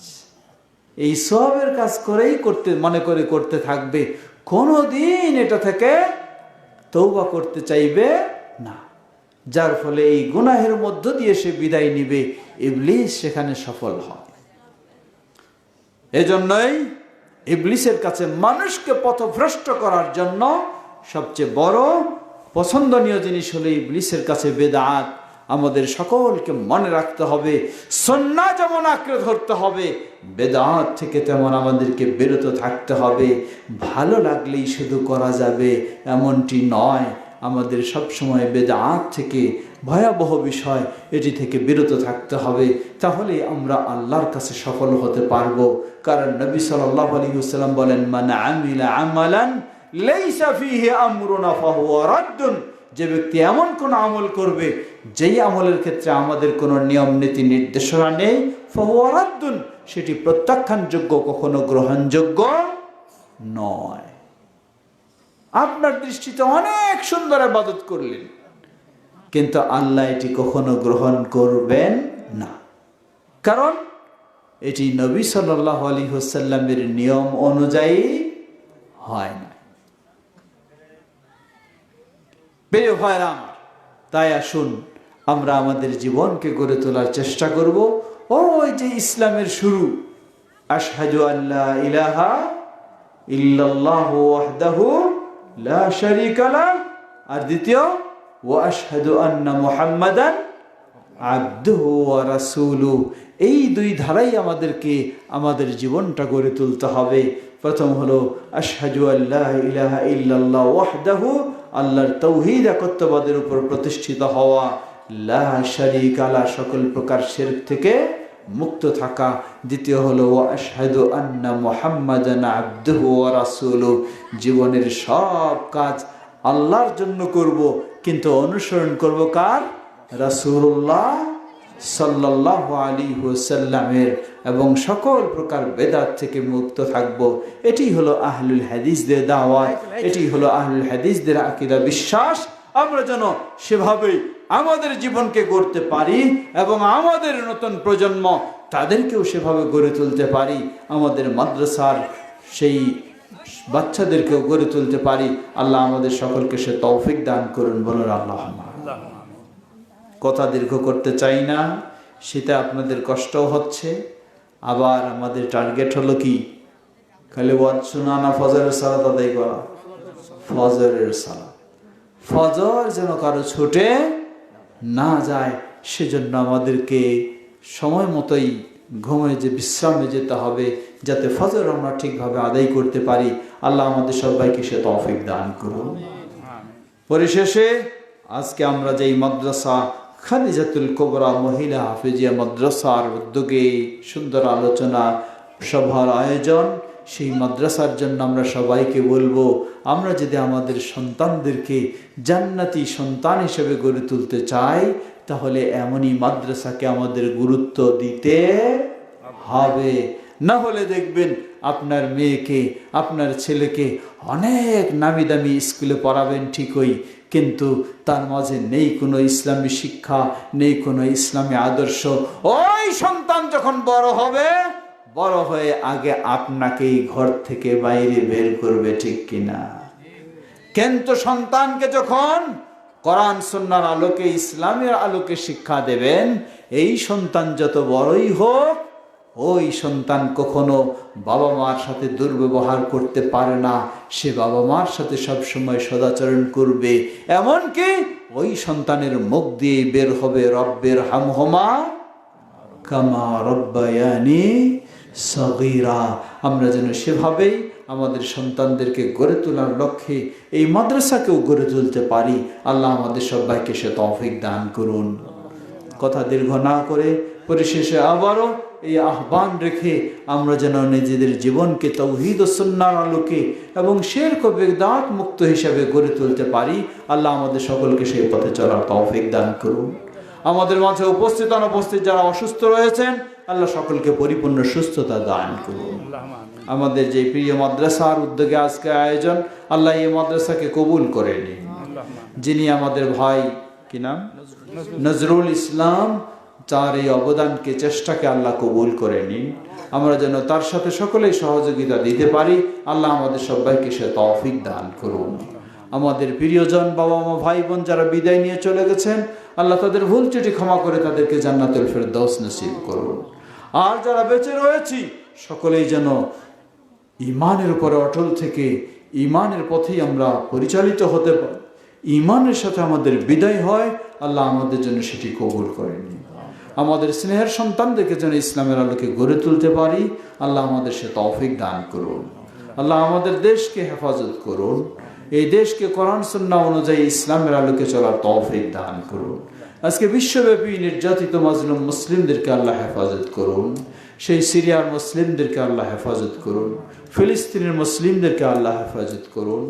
এই সওয়াবের কাজ করেই মনে করে করতে থাকবে, কোনোদিন এটা থেকে তওবা করতে চাইবে না। যার ফলে এই গুনাহের মধ্য দিয়ে সে বিদায় নিবে, ইবলিস সেখানে সফল হয়। এজন্যই ইবলিসের কাছে মানুষকে পথভ্রষ্ট করার জন্য সবচেয়ে বড় পছন্দনীয় জিনিস হলো ইবলিসের কাছে বেদাত। আমাদের সকলকে মনে রাখতে হবে, সুন্নাহ যেমন আঁকড়ে ধরতে হবে, বেদাত থেকে তেমন আমাদেরকে বিরত থাকতে হবে। ভালো লাগলেই শুধু করা যাবে এমনটি নয়, আমাদের সবসময় বেদাত থেকে, ভয়াবহ বিষয় এটি থেকে বিরত থাকতে হবে। তাহলে আমরা আল্লাহর কাছে সফল হতে পারবো। কারণ নবী সাল্লাল্লাহু আলাইহি ওয়াসাল্লাম বলেন, মান আমিলা আমালান লাইসা ফীহি আমরুনা ফাহুয়া রাদ্দুন। যে ব্যক্তি এমন কোন আমল করবে যেই আমলের ক্ষেত্রে আমাদের কোনো নিয়ম নীতি নির্দেশনা নেই, ফাহুয়া রাদ্দুন, সেটি প্রত্যাখ্যানযোগ্য, কখনো গ্রহণযোগ্য নয়। আপনার দৃষ্টিতে অনেক সুন্দর ইবাদত করলেন, কিন্তু আল্লাহ এটি কখনো গ্রহণ করবেন না, কারণ এটি নবী সাল্লাল্লাহু আলাইহি ওয়াসাল্লামের নিয়ম অনুযায়ী হয় না। প্রিয় ভাইরা আমার, তাই আসুন আমরা আমাদের জীবনকে গড়ে তোলার চেষ্টা করব। ওই যে ইসলামের শুরু, আশহাদু আল্লা ইলাহা ইল্লাল্লাহু ওয়াহদাহু লা শারীকা লাহু, আর দ্বিতীয় ওয়া আশহাদু আন্না মুহাম্মাদান আবদুহু ওয়া রাসূলুহু। এই দুই ধারাই আমাদেরকে আমাদের জীবনটা গড়ে তুলতে হবে। প্রথম হলো আশহাদু আল্লা ইলাহা ইল্লাল্লাহু ওয়াহদাহু, আল্লাহর তাওহীদ একত্ববাদের উপর প্রতিষ্ঠিত হওয়া, লা শারীকা লাহু, সকল প্রকার শিরক থেকে মুক্ত থাকা। দ্বিতীয় হলো ওয়া আশহাদু আন্না মুহাম্মাদান আবদুহু ওয়া রাসূলুহু, জীবনের সব কাজ আল্লাহর জন্য করব, কিন্তু অনুসরণ করব কার? রাসূলুল্লাহ সাল্লাল্লাহু আলাইহি ওয়াসাল্লামের, এবং সকল প্রকার বেদাত থেকে মুক্ত থাকব। এটি হলো আহলুল হাদিসদের দাওয়াত, এটি হলো আহলুল হাদিসদের আকীদা, বিশ্বাস। আমরা যেন সেভাবেই আমাদের জীবনকে গড়তে পারি এবং আমাদের নতুন প্রজন্ম তাদেরকেও সেভাবে গড়ে তুলতে পারি, আমাদের মাদ্রাসার সেই বাচ্চাদেরকেও গড়ে তুলতে পারি। আল্লাহ আমাদের সকলকে সে তৌফিক দান করুন, বলুন আল্লাহুম্মা। কথা দীর্ঘ করতে চাই না, শীতে আপনাদের কষ্টও হচ্ছে। আবার আমাদের টার্গেট হলো কি? খালি ওয়াজ শোনা না, ফজরের সালাত আদায় করা। ফজরের সালাত, ফজর যেন কারো ছুটে না যায়। সেজন্য আমাদেরকে সময় মতোই ঘুমে যে বিশ্রামে যেতে হবে, যাতে ফজর আমরা ঠিকভাবে আদায় করতে পারি। আল্লাহ আমাদের সবাইকে সে তৌফিক দান করুন। পরিশেষে আজকে আমরা যেই মাদ্রাসা খাদিজাতুল কুবরা মহিলা হাফেজিয়া মাদ্রাসার উদ্যোগে সুন্দর আলোচনা সভার আয়োজন, সেই মাদ্রাসার জন্য আমরা সবাইকে বলবো, আমরা যদি আমাদের সন্তানদেরকে জান্নাতি সন্তান হিসেবে গড়ে তুলতে চাই, তাহলে এমনই মাদ্রাসাকে আমাদের গুরুত্ব দিতে হবে। না হলে দেখবেন আপনার মেয়েকে, আপনার ছেলেকে অনেক নামি দামি স্কুলে পড়াবেন ঠিকই, কিন্তু তার মাঝে নেই কোনো ইসলামী শিক্ষা, নেই কোনো ইসলামী আদর্শ। ওই সন্তান যখন বড় হবে, বড় হয়ে আগে আপনাকেই ঘর থেকে বাইরে বের করবে, ঠিক কিনা? কিন্তু সন্তানকে যখন কোরআন সুন্নাহর আলোকে, ইসলামের আলোকে শিক্ষা দেবেন, এই সন্তান যত বড়ই হোক, ওই সন্তান কখনো বাবা মার সাথে দুর্ব্যবহার করতে পারে না। সে বাবা মার সাথে সবসময় সদাচরণ করবে। এমনকি ওই সন্তানের মুখ দিয়ে বের হবে, রব্বের হামহুমা কামা রব্বায়ানি সগীরা। আমরা যেন সেভাবেই আমাদের সন্তানদেরকে গড়ে তোলার লক্ষ্যে এই মাদ্রাসাকেও গড়ে তুলতে পারি। আল্লাহ আমাদের সবাইকে সে তৌফিক দান করুন। কথা দীর্ঘ না করে পরিশেষে আবারও এই আহ্বান রেখে আমরা যেন নিজেদের জীবনকে তাওহীদ ও সুন্নাহর আলোকে এবং শিরক ও বিদআত মুক্ত হিসাবে গড়ে তুলতে পারি। আল্লাহ আমাদের সকলকে সেই পথে চলার তৌফিক দান করুন। আমাদের মাঝে উপস্থিত অনুপস্থিত যারা অসুস্থ রয়েছেন, আল্লাহ সকলকে পরিপূর্ণ সুস্থতা দান করুন। আমাদের যে প্রিয় মাদ্রাসার উদ্যোগে আজকে আয়োজন, আল্লাহ এই মাদ্রাসাকে কবুল করে নিন। যিনি আমাদের ভাই, কি নাম, নজরুল ইসলাম, তার এই অবদানকে, চেষ্টাকে আল্লাহ কবুল করে নিন। আমরা যেন তার সাথে সকলেই সহযোগিতা দিতে পারি। আল্লাহ আমাদের সবাইকে সে তৌফিক দান করুন। আমাদের প্রিয়জন, বাবা মা, ভাই বোন যারা বিদায় নিয়ে চলে গেছেন, আল্লাহ তাদের ভুল ত্রুটি ক্ষমা করে তাদেরকে জান্নাতুল ফেরদৌস নসিব করুন। আর যারা বেঁচে রয়েছি, সকলেই যেন ঈমানের উপরে অটল থেকে ঈমানের পথেই আমরা পরিচালিত হতে পারি। ঈমানের সাথে আমাদের বিদায় হয়, আল্লাহ আমাদের জন্য সেটি কবুল করে নিন। আমাদের স্নেহের সন্তানদেরকে যেন ইসলামের আলোকে গড়ে তুলতে পারি। আল্লাহ আমাদের সে তৌফিক দান করুন। আল্লাহ আমাদের দেশকে হেফাজত করুন। এই দেশকে কোরআন সুন্নাহ অনুযায়ী ইসলামের আলোকে চলার তৌফিক দান করুন। আজকে বিশ্বব্যাপী নির্যাতিত মাজলুম মুসলিমদেরকে আল্লাহ হেফাজত করুন। সেই সিরিয়ার মুসলিমদেরকে আল্লাহ হেফাজত করুন। ফিলিস্তিনের মুসলিমদেরকে আল্লাহ হেফাজত করুন।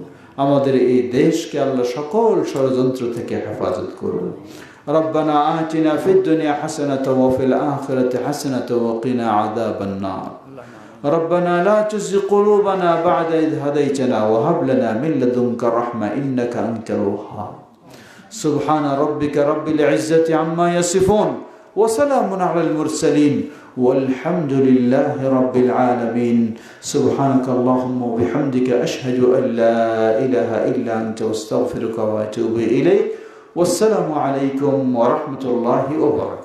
আমাদের এই দেশকে আল্লাহ সকল ষড়যন্ত্র থেকে হেফাজত করুন। ربنا آتنا في الدنيا حسنة وفي الآخرة حسنة وقنا عذاب النار. ربنا لا تزغ قلوبنا بعد إذ هديتنا وهب لنا من لدنك رحمة إنك أنت الوهاب. سبحان ربك رب العزة عما يصفون وسلام على المرسلين والحمد لله رب العالمين. سبحانك اللهم وبحمدك أشهد أن لا إله إلا أنت واستغفرك وأتوب إليك. والسلام عليكم ورحمة الله وبركاته.